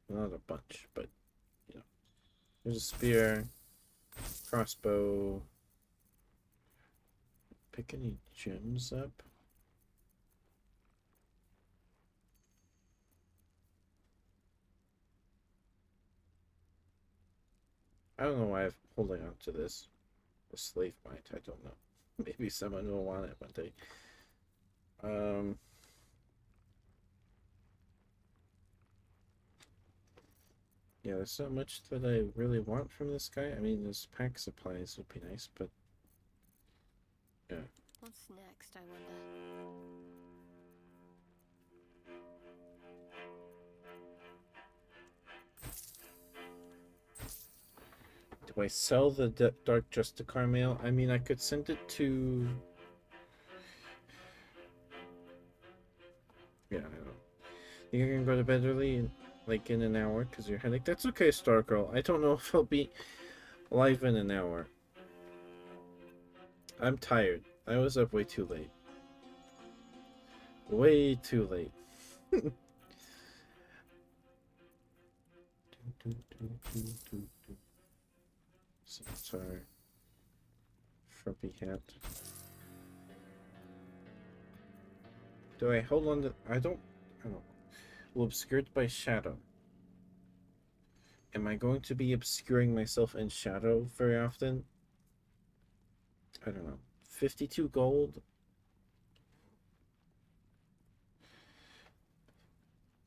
Not a bunch, but you know. There's a spear. Crossbow. Pick any gems up. I don't know why I'm holding on to this. A slave might, I don't know. Maybe someone will want it one day. Yeah, there's not much that I really want from this guy. I mean, this pack supplies would be nice, but yeah. What's next, I wonder? Do I sell the Dark Justicar mail? I mean, I could send it to... Yeah, I don't know. You're gonna go to bed early, like in an hour, because you're headache. That's okay, Stargirl. I don't know if I'll be live in an hour. I'm tired. I was up way too late. Way too late. Sorry. Frumpy hat. Do I hold on to... I don't know. Well, obscured by shadow. Am I going to be obscuring myself in shadow very often? I don't know. 52 gold?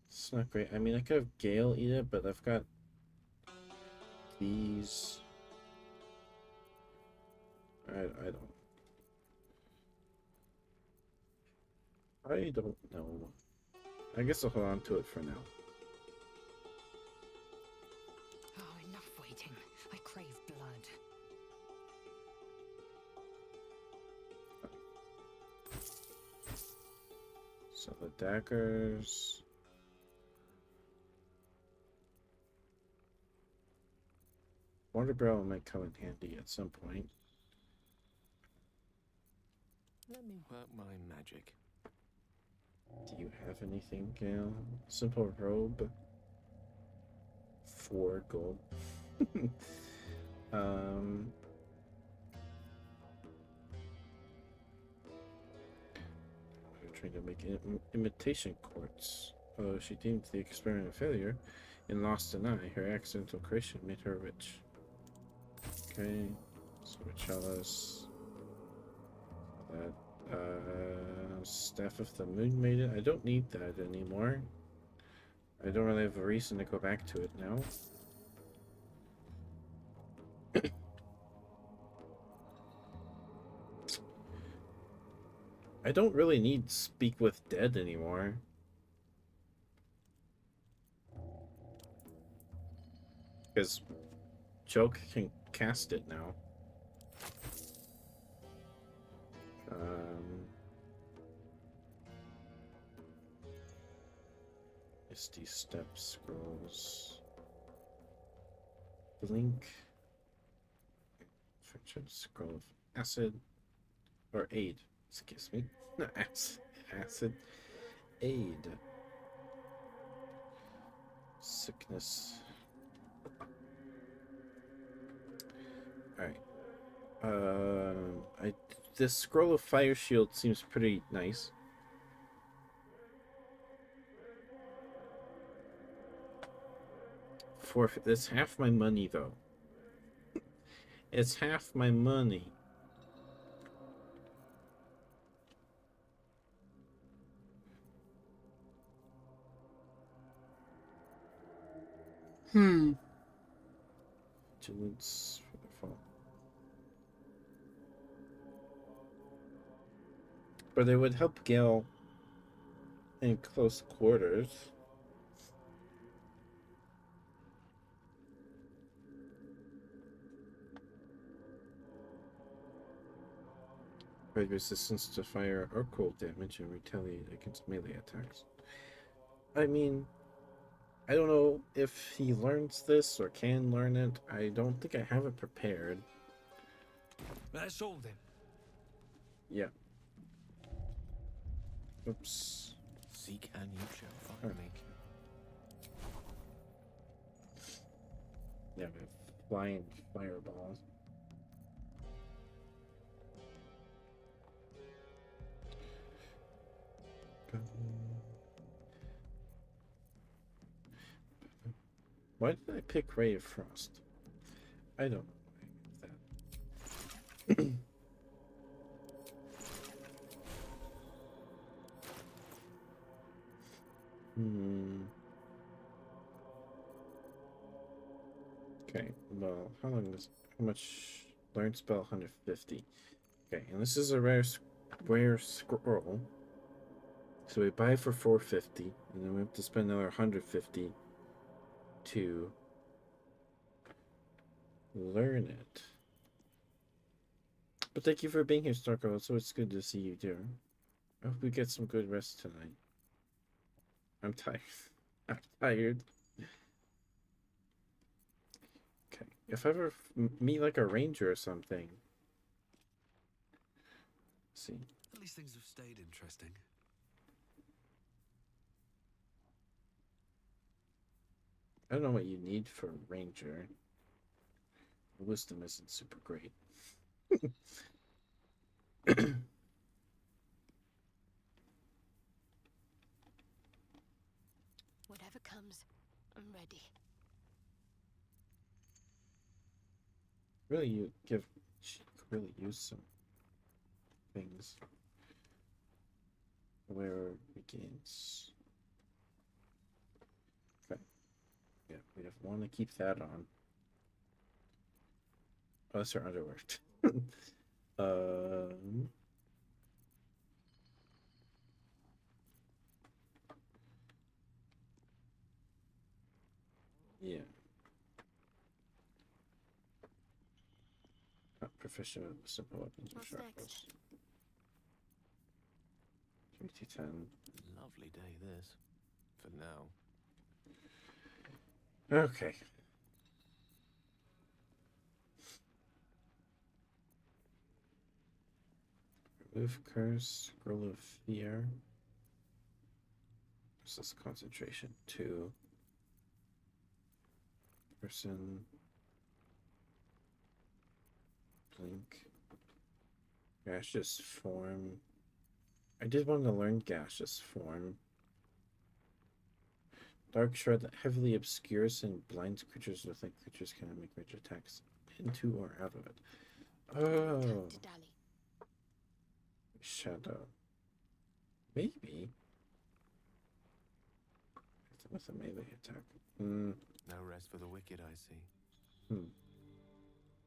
It's not great. I mean, I could have Gale eat it, but I've got these. I don't know. I guess I'll hold on to it for now. Oh, enough waiting. I crave blood. So the daggers. Water barrel might come in handy at some point. Let me work my magic. Do you have anything, Gale? Simple robe. 4 gold. I'm trying to make imitation quartz. Although she deemed the experiment a failure and lost an eye, her accidental creation made her rich. Okay, so chalice. That Staff of the Moon Maiden. I don't need that anymore. I don't really have a reason to go back to it now. I don't really need Speak with Dead anymore. Because Joke can cast it now. Misty Step Scrolls. Blink. Friendship Scroll of Acid. Or Aid. Excuse me. Not acid. Acid. Aid. Sickness. Alright. This Scroll of Fire Shield seems pretty nice. It's half my money, though. It's half my money. Vigilance for the fall. But it would help Gale in close quarters. Provide resistance to fire or cold damage and retaliate against melee attacks. I mean, I don't know if he learns this or can learn it. I don't think I have it prepared. That's all then. Yeah. Oops. Seek and you shall find me. Yeah, we have flying fireballs. Why did I pick Ray of Frost? I don't know that. Okay, well, how much learn spell? 150. Okay, and this is a rare scroll. So we buy for 450, and then we have to spend another 150 to learn it. But thank you for being here, Starko. So it's good to see you, dear. I hope we get some good rest tonight. I'm tired. I'm tired. Okay, if I ever meet like a ranger or something. Let's see. At least things have stayed interesting. I don't know what you need for a ranger. Wisdom isn't super great. Whatever comes, I'm ready. Really, really use some things. Where begins. Okay. Yeah, we want to keep that on. Oh, that's our underwear. Yeah. Not proficient with simple weapons or sharp bows. 3 Lovely day this. For now. Okay. Remove curse, scroll of fear. This is concentration 2. Person. Blink. Gaseous form. I did want to learn gaseous form. Dark shroud that heavily obscures and blinds creatures with like creatures cannot make range attacks into or out of it. Oh. Shadow. Maybe. With a melee attack. No rest for the wicked, I see.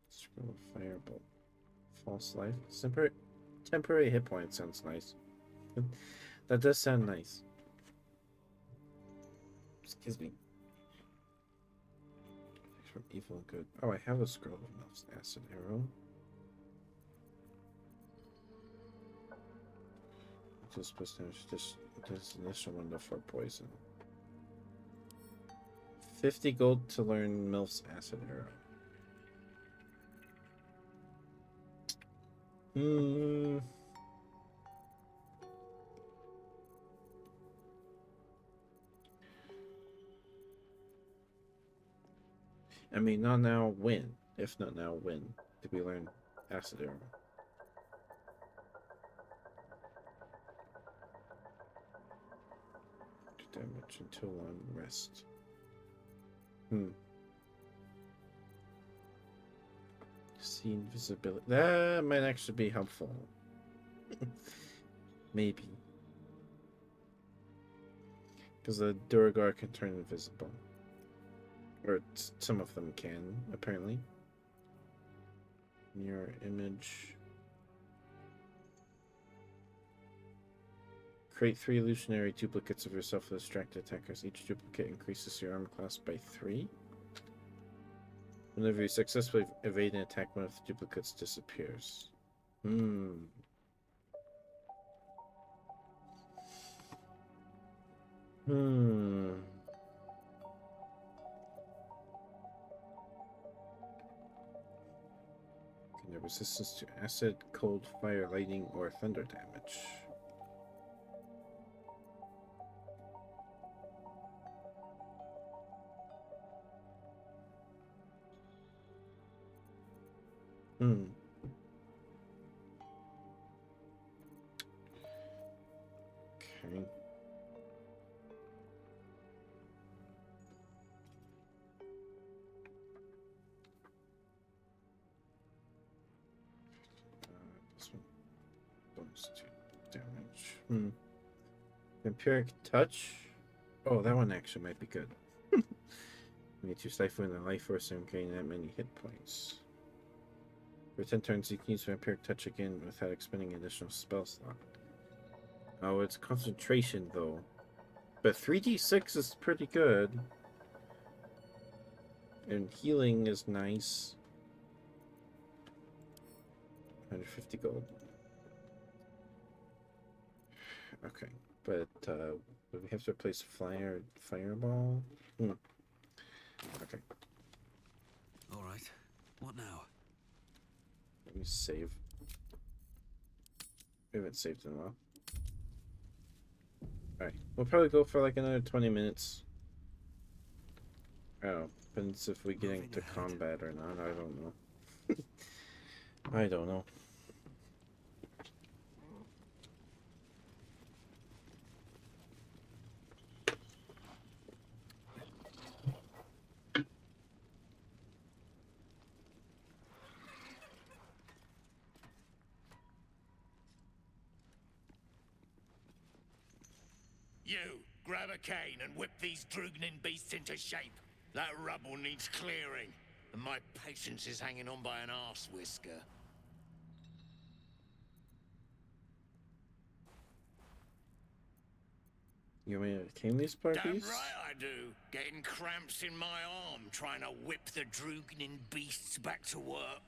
Scroll of Firebolt. False life. Temporary hit point sounds nice. That does sound nice. Excuse me. From evil and good. Oh, I have a scroll of Melf's acid arrow. Just supposed to just this initial window for poison. 50 gold to learn Melf's acid arrow. I mean, not now, when? If not now, when did we learn acid arrow? Damage until long rest. See invisibility. That might actually be helpful. Maybe. Because the Duragar can turn invisible. Or some of them can, apparently. Mirror image. Create 3 illusionary duplicates of yourself to distract attackers. Each duplicate increases your armor class by 3. Whenever you successfully evade an attack, one of the duplicates disappears. Resistance to acid, cold, fire, lightning, or thunder damage. Okay. This one. Bonus 2 damage. Vampiric touch. Oh, that one actually might be good. You need to stifle in the life force and gain that many hit points. For 10 turns, you can use Vampiric Touch again without expending additional spell slot. Oh, it's concentration, though. But 3d6 is pretty good. And healing is nice. 150 gold. Okay, but we have to replace fireball? Okay. Alright, what now? Let me save. We haven't saved in a while. Alright, we'll probably go for like another 20 minutes. Oh, depends if we get into combat or not, I don't know. I don't know. You, grab a cane and whip these Drugnin beasts into shape. That rubble needs clearing, and my patience is hanging on by an arse whisker. You want me to tame these parties? Damn right I do. Getting cramps in my arm trying to whip the Drugnin beasts back to work.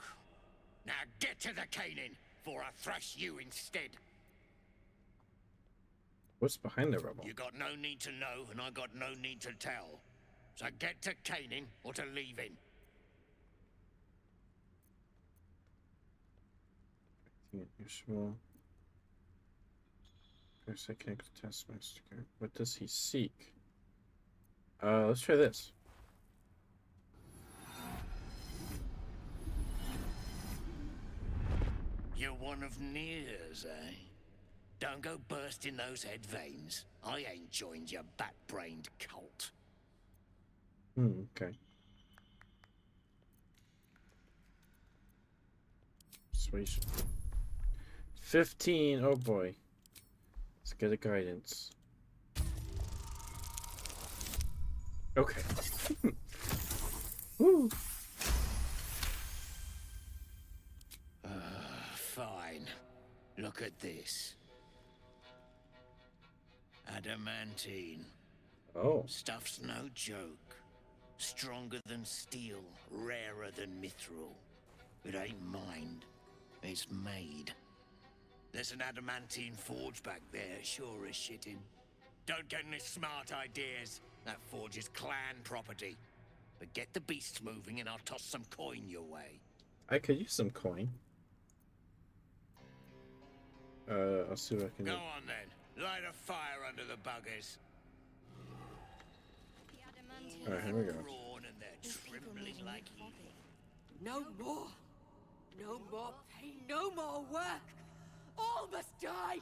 Now get to the caning, for I thrash you instead. What's behind the rubble? You got no need to know, and I got no need to tell. So get to caning or to leaving. Usual. Second Taskmaster. What does he seek? Let's try this. You're one of Near's, eh? Don't go bursting those head veins. I ain't joined your bat-brained cult. Okay. Sweet. 15. Oh boy. Let's get a guidance. Okay. Woo. Fine. Look at this. Adamantine. Oh. Stuff's no joke. Stronger than steel, rarer than mithril. It ain't mined. It's made. There's an adamantine forge back there, sure as shitting. Don't get any smart ideas. That forge is clan property. But get the beasts moving and I'll toss some coin your way. I could use some coin. I'll see what I can do. Go on then. Light a fire under the buggers. Alright, here we go. And they're trembling like No more. No more pain. No more work. All must die.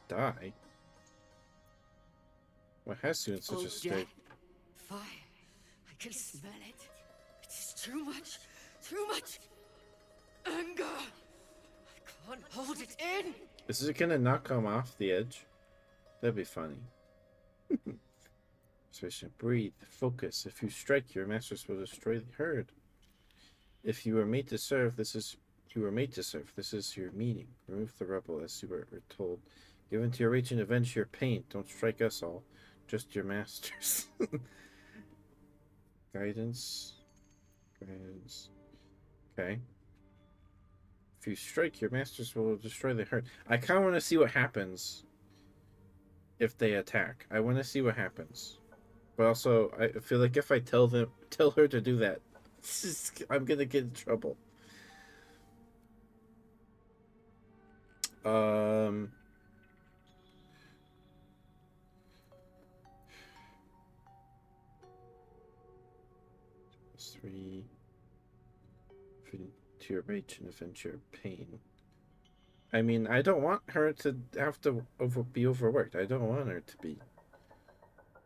Die? What has you in such a state? Fire. I can smell it. It's too much. Too much. Anger. I can't hold it in. Is it gonna knock him off the edge? That'd be funny. Sufficient. Breathe. Focus. If you strike, your masters will destroy the herd. If you were made to serve, this is your meaning. Remove the rebel as you were told. Give into your rage and avenge your pain. Don't strike us all. Just your masters. Guidance. Guidance. Okay. If you strike, your masters will destroy the herd. I kind of want to see what happens if they attack. I want to see what happens. But also, I feel like if I tell her to do that, I'm gonna get in trouble. Three. To your rage and avenge your pain. I mean, I don't want her to have to be overworked. I don't want her to be.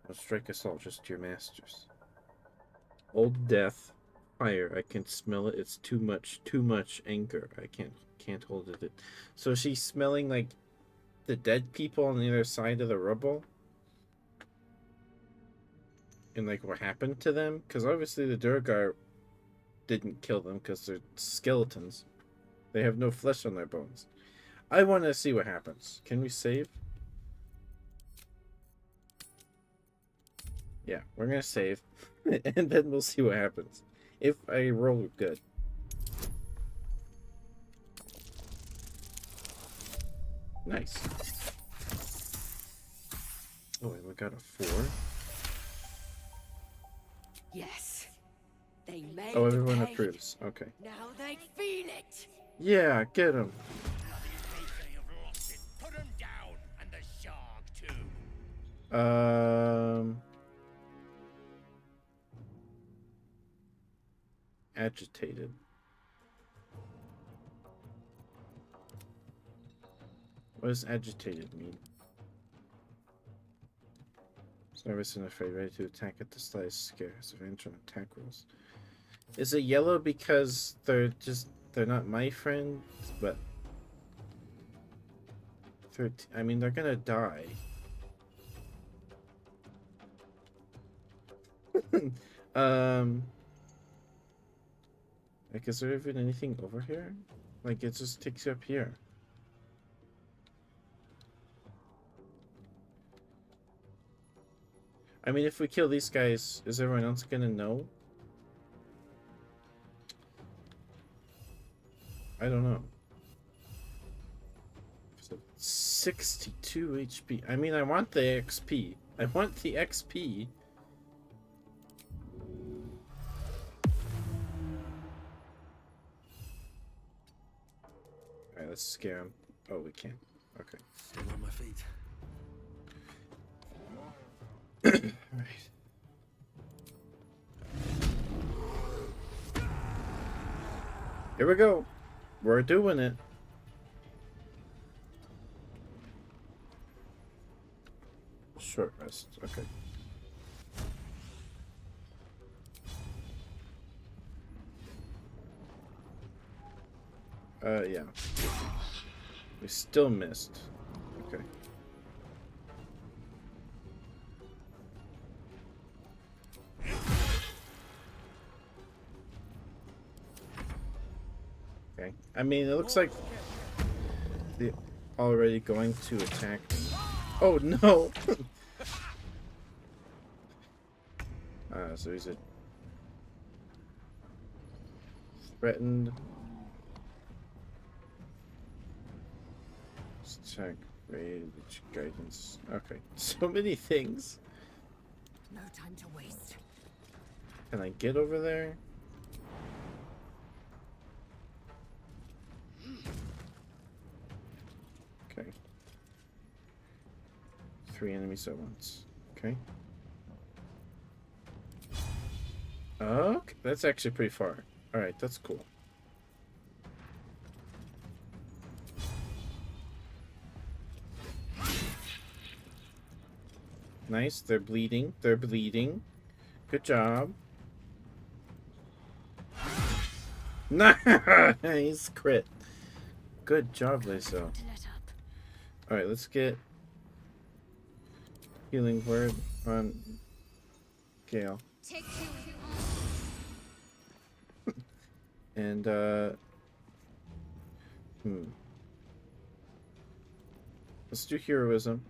Don't strike us all, just your masters. Old death, fire. I can smell it. It's too much anger. I can't hold it. So she's smelling like the dead people on the other side of the rubble, and like what happened to them. Because obviously the Durgar didn't kill them because they're skeletons. They have no flesh on their bones. I want to see what happens. Can we save? Yeah, we're gonna save, and then we'll see what happens. If I roll good. Nice. Oh, and we got a 4. Yes. They made Oh, everyone the pain. approves. Okay. Now they feel it. Yeah, get him. Put him down, and the shark too. Agitated. What does agitated mean? Nervous and afraid, ready to attack at the slightest scare. Revenge on attack rolls. Is it yellow because they're not my friends, but 13. I mean, they're gonna die. Like, is there even anything over here? Like, it just takes you up here. I mean, if we kill these guys, is everyone else gonna know? I don't know. So 62 HP. I mean, I want the XP. I want the XP. Alright, let's scare him. Oh, we can't. Okay. Still on my feet. Alright. Here we go. We're doing it. short rest. Okay. Yeah. We still missed. Okay. Okay. I mean, it looks like they're already going to attack me. Oh no! So he's a threatened. Attack, rage, guidance. Okay, so many things. No time to waste. Can I get over there? Okay. 3 enemies at once. Okay. Okay, that's actually pretty far. Alright, that's cool. Nice, they're bleeding. They're bleeding. Good job. Nice crit. Good job, Lisa. Alright, let's get healing word on Gale. And let's do heroism.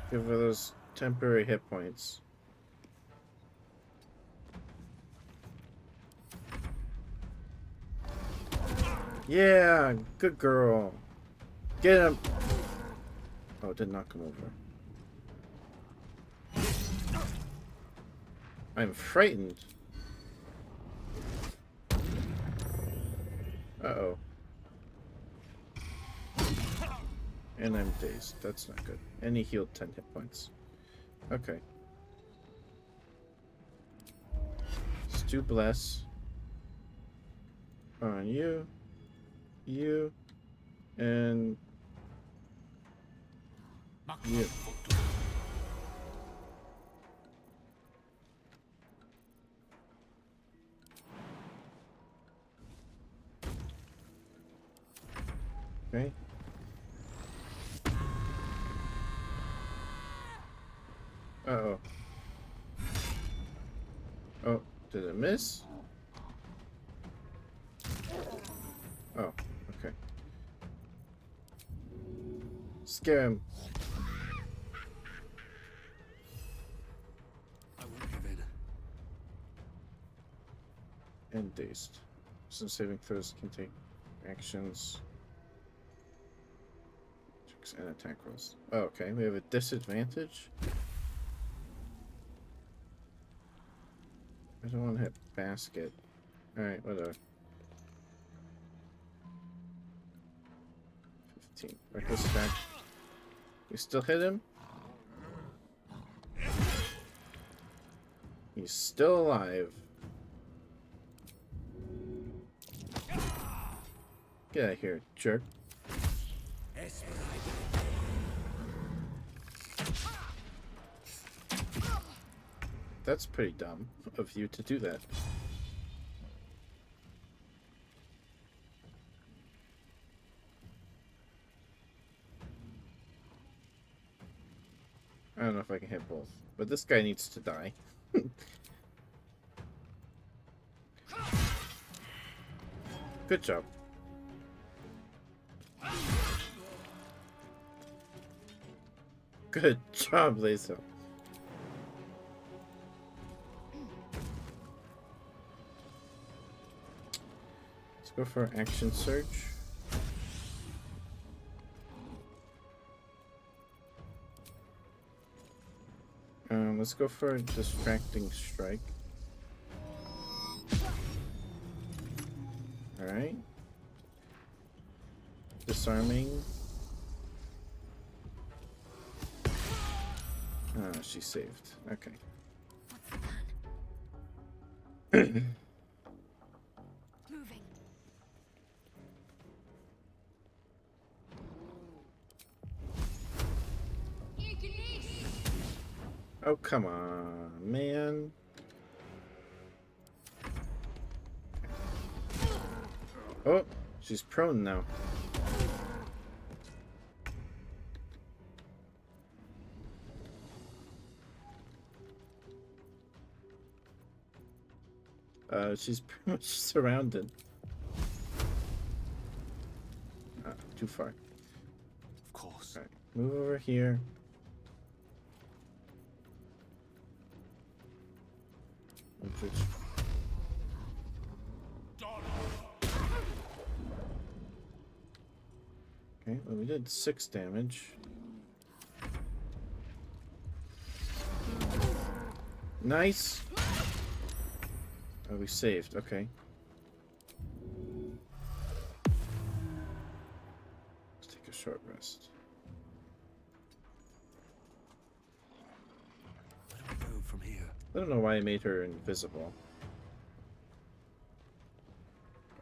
Give her those temporary hit points. Yeah, good girl. Get him. Oh, it did not come over. I'm frightened. Uh-oh. And I'm dazed. That's not good. And he healed 10 hit points. Okay. Let's do bless. On you. You. And you. Okay. Uh-oh. Oh, did it miss? Oh, okay. Scare him. I won't give in. And dazed. Some saving throws can take actions. And attack rolls. Oh, okay, we have a disadvantage. I don't want to hit basket. Alright, whatever. 15. Reckless attack. We still hit him? He's still alive. Get out of here, jerk. That's pretty dumb of you to do that. I don't know if I can hit both, but this guy needs to die. Good job. Good job, Lisa. Let's go for action search. Let's go for a distracting strike. Alright. Disarming. Ah, she saved. Okay. Moving. Oh, come on, man. Oh, she's prone now. She's pretty much surrounded. Too far. Of course. All right, move over here. Okay, well, we did 6 damage. Nice. Oh, we saved. Okay. Let's take a short rest. Where do we go from here? I don't know why I made her invisible.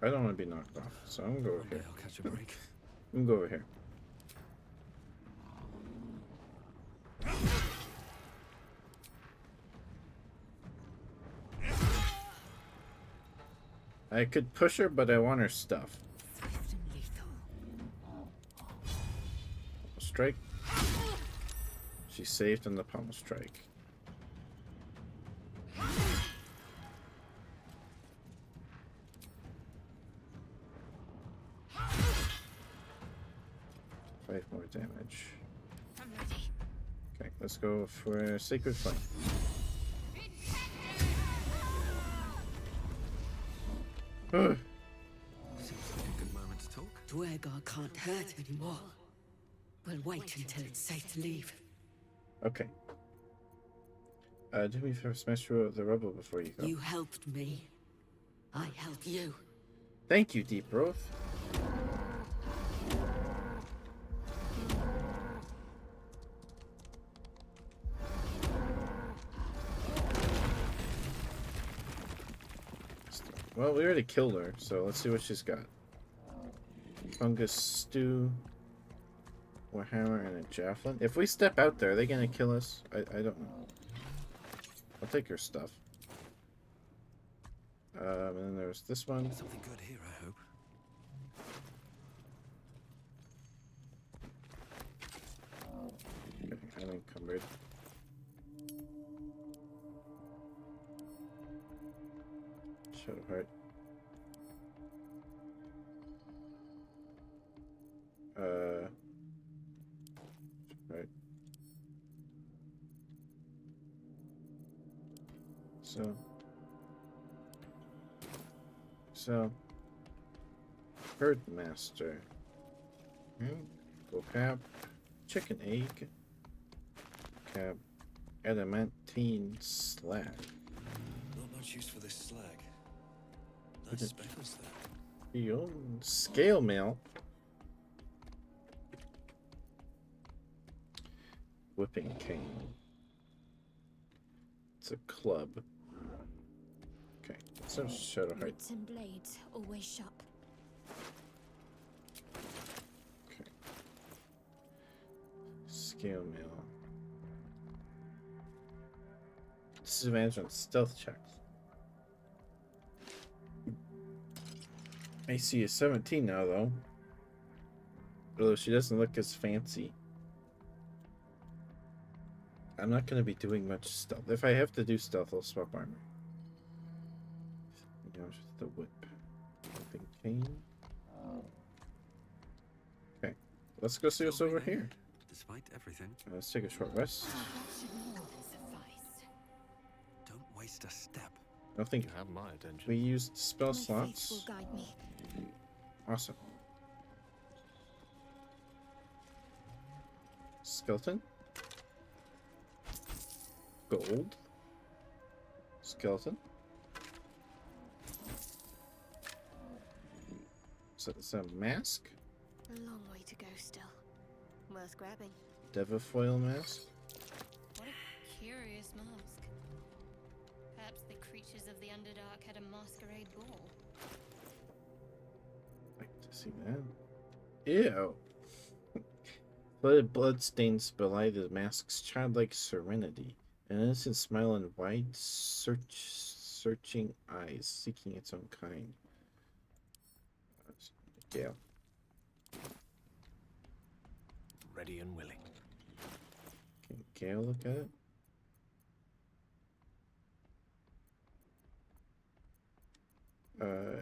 I don't want to be knocked off, so I'm gonna go over here. I'll catch a break. I'm gonna go over here. I could push her, but I want her stuff. Strike. She's saved on the pommel strike. Five more damage. I'm ready. Okay, let's go for Sacred Flame. Seems like a good moment to talk. Dwergar can't hurt anymore. We'll wait until it's safe to leave. Okay. Do me first smash through the rubble before you go. You helped me. I help you. Thank you, Deep Rothe. Well, we already killed her, so let's see what she's got. Fungus stew, warhammer, and a javelin. If we step out there, are they gonna kill us? I don't know. I'll take her stuff. And then there's this one. Something good here, I hope. Okay, I'm encumbered. Shadowheart. Right. So, Herdmaster. Go cap. Chicken egg. Cap. Adamantine slag. Not much use for this slag. Nice speckles there. Heal. Scale mail. Whipping cane. It's a club. Okay, so Shadowheart. Roots and blades, always sharp. Okay. Scale mail. Disadvantage on stealth checks. AC is 17 now, though. Although she doesn't look as fancy. I'm not going to be doing much stealth. If I have to do stealth, I'll swap armor. Now just the whip. Whipping cane. Okay. Let's go see what's over here. Despite everything. Let's take a short rest. Don't waste a step. I think You have my attention. we used spell My faith slots. will guide me. Awesome. Skeleton. Gold. Skeleton. So it's a mask. A long way to go still. Worth grabbing. Devafoil mask. What a curious mask. Perhaps the creatures of the Underdark had a masquerade ball. Like to see that. Ew. Bloodstains belie the mask's childlike serenity. An innocent smile and wide, searching eyes, seeking its own kind. Gale. Ready and willing. Can Gale look at it?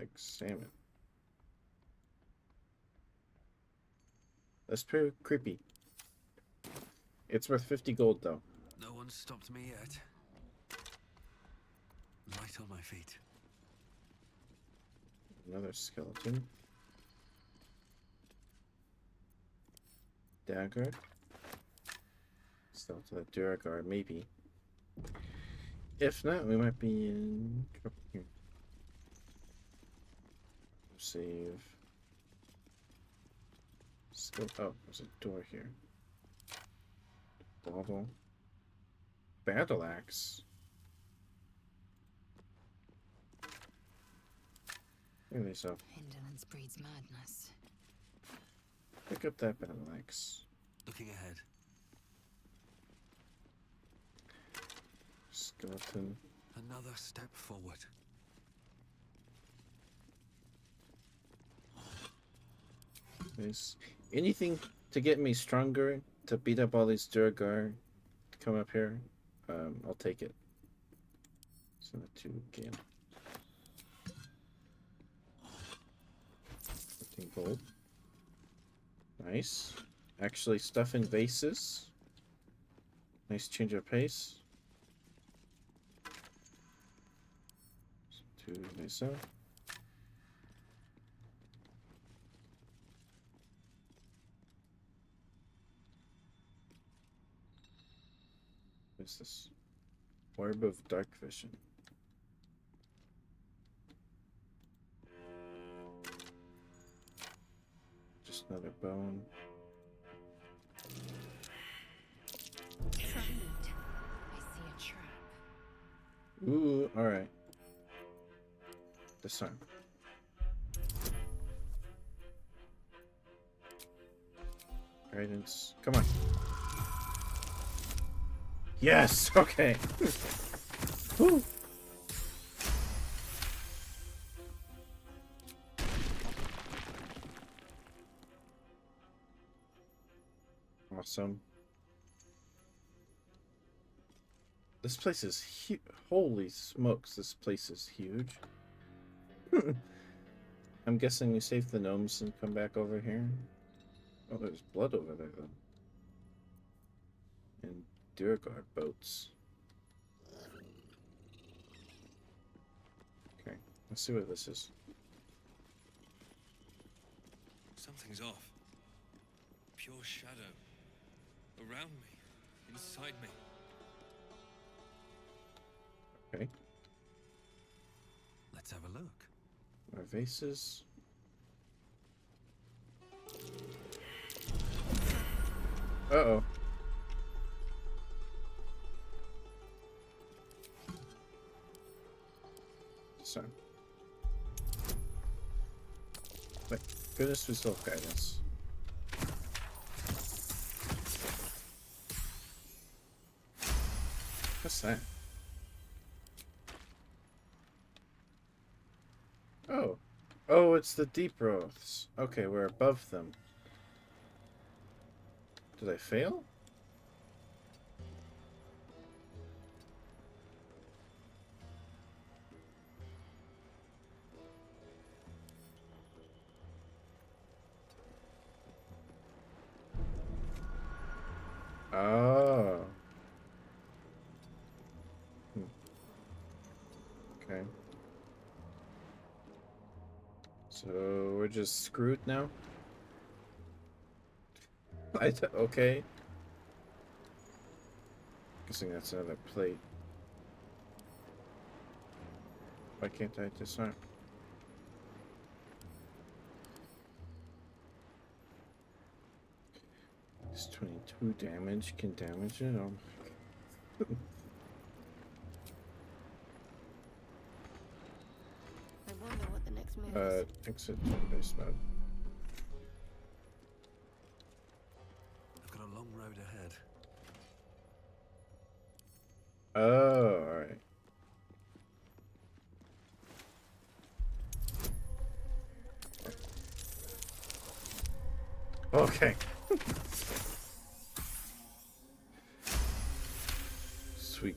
Examine. That's pretty creepy. It's worth 50 gold, though. No one's stopped me yet. Light on my feet. Another skeleton. Dagger. Still to the Duragar, maybe. If not, we might be in trouble here. Save. Still, oh, there's a door here. Bottle. Battle axe. There these up. Indolence breeds madness. Pick up that battle axe. Looking ahead. Skeleton. Another step forward. Nice. Anything to get me stronger to beat up all these Duragar to come up here, I'll take it. Send it to Gale. 15 gold. Nice. Actually, stuff in vases. Nice change of pace. To myself. What is this? Orb of dark vision. Just another bone. Friend, I see a trap. Ooh, alright. Disarm. Guidance. Come on. Yes! Okay. Woo. Awesome. This place is huge. Holy smokes, this place is huge. I'm guessing we save the gnomes and come back over here. Oh, there's blood over there, though. And Duragar boats. Okay, let's see what this is. Something's off. Pure shadow. Around me. Inside me. Okay. Let's have a look. Our vases. Uh-oh. So. Wait, goodness, we still have guidance. What's that? Oh. Oh, it's the deep rothes. Okay, we're above them. Did I fail? Oh. Okay. So we're just screwed now? Okay. Guessing that's another plate. Why can't I disarm? It's 22 damage. Can damage it? Oh my god. I wonder what the next move is. Exit turn-based mode. I've got a long road ahead. Oh, alright. Okay. Sweet.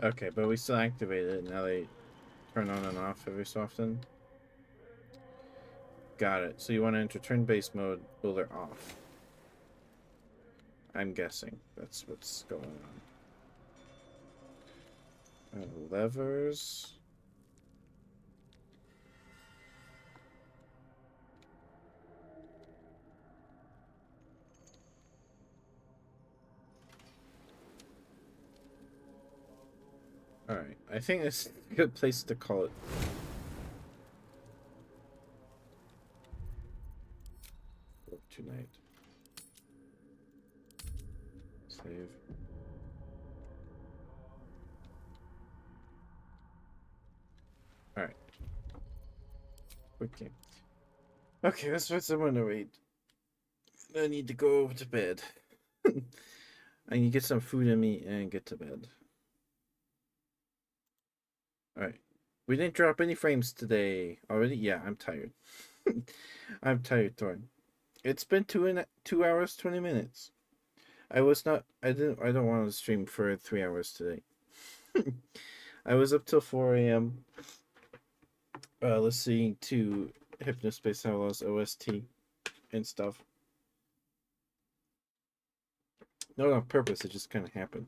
Okay, but we still activate it. Now they turn on and off every so often. Got it. So you want to enter turn-based mode while they're off. I'm guessing that's what's going on. Levers. Alright, I think this is a good place to call it. For tonight. Save. Alright. Quick game. Okay, let's put someone to wait. I need to go to bed. I need to get some food in me and get to bed. Alright. We didn't drop any frames today already. Yeah, I'm tired. I'm tired, Thorn. It's been 2 hours, 20 minutes. I don't want to stream for 3 hours today. I was up till 4 a.m. Listening to Hypnospace Outlaws OST and stuff. Not on purpose, it just kind of happened.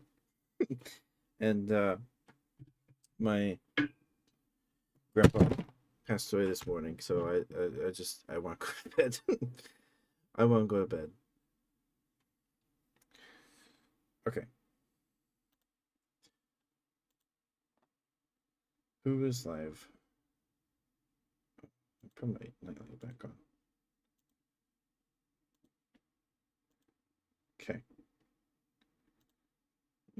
And my grandpa passed away this morning, so I want to go to bed. I want to go to bed. Okay. Who is live? Put my nightlight back on. Okay.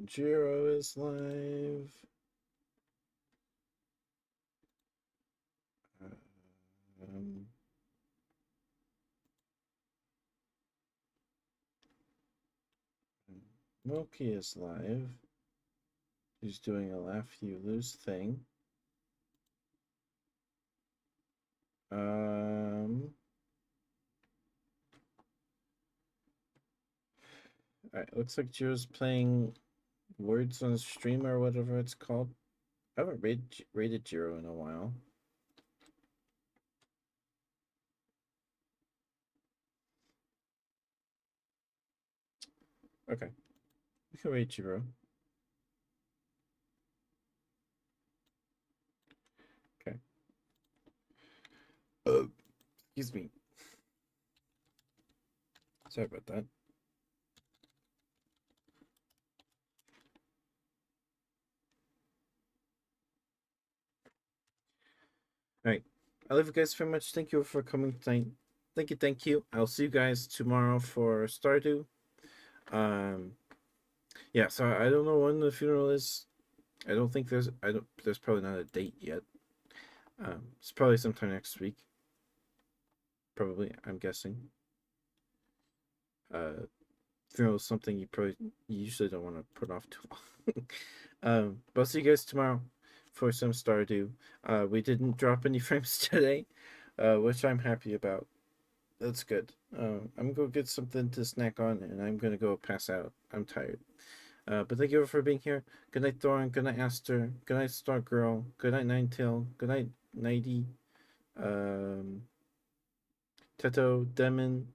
Jiro is live. Moki is live. He's doing a laugh you lose thing. Alright, looks like Jiro's playing Words on Stream or whatever it's called. I haven't rated Jiro in a while. Okay. We can rate Jiro. Okay. Excuse me. Sorry about that. Alright. I love you guys very much. Thank you for coming tonight. Thank you. I'll see you guys tomorrow for Stardew. Yeah, so I don't know when the funeral is. I don't think there's probably not a date yet. It's probably sometime next week. Probably, I'm guessing. Funeral is something you usually don't want to put off too long. But I'll see you guys tomorrow for some Stardew. We didn't drop any frames today, which I'm happy about. That's good. I'm gonna go get something to snack on, and I'm gonna go pass out. I'm tired. But thank you for being here. Good night, Thorin. Good night, Aster. Good night, Star Girl. Good night, Ninetail. Good night, Nighty. Teto, Demon.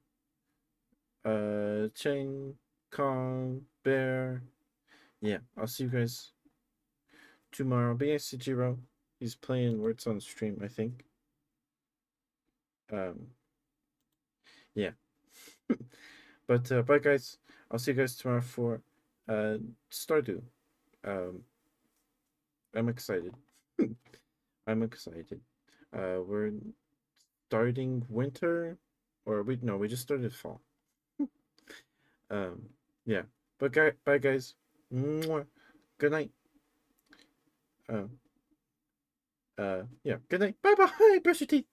Cheng, Kong, Bear. Yeah, I'll see you guys tomorrow. BSC Jiro. He's playing Words on Stream, I think. Yeah. But bye guys. I'll see you guys tomorrow for Stardew. I'm excited. I'm excited. We're starting winter, or we just started fall. Yeah. But bye guys. Mwah. Good night. Yeah. Good night. Bye bye. Brush your teeth.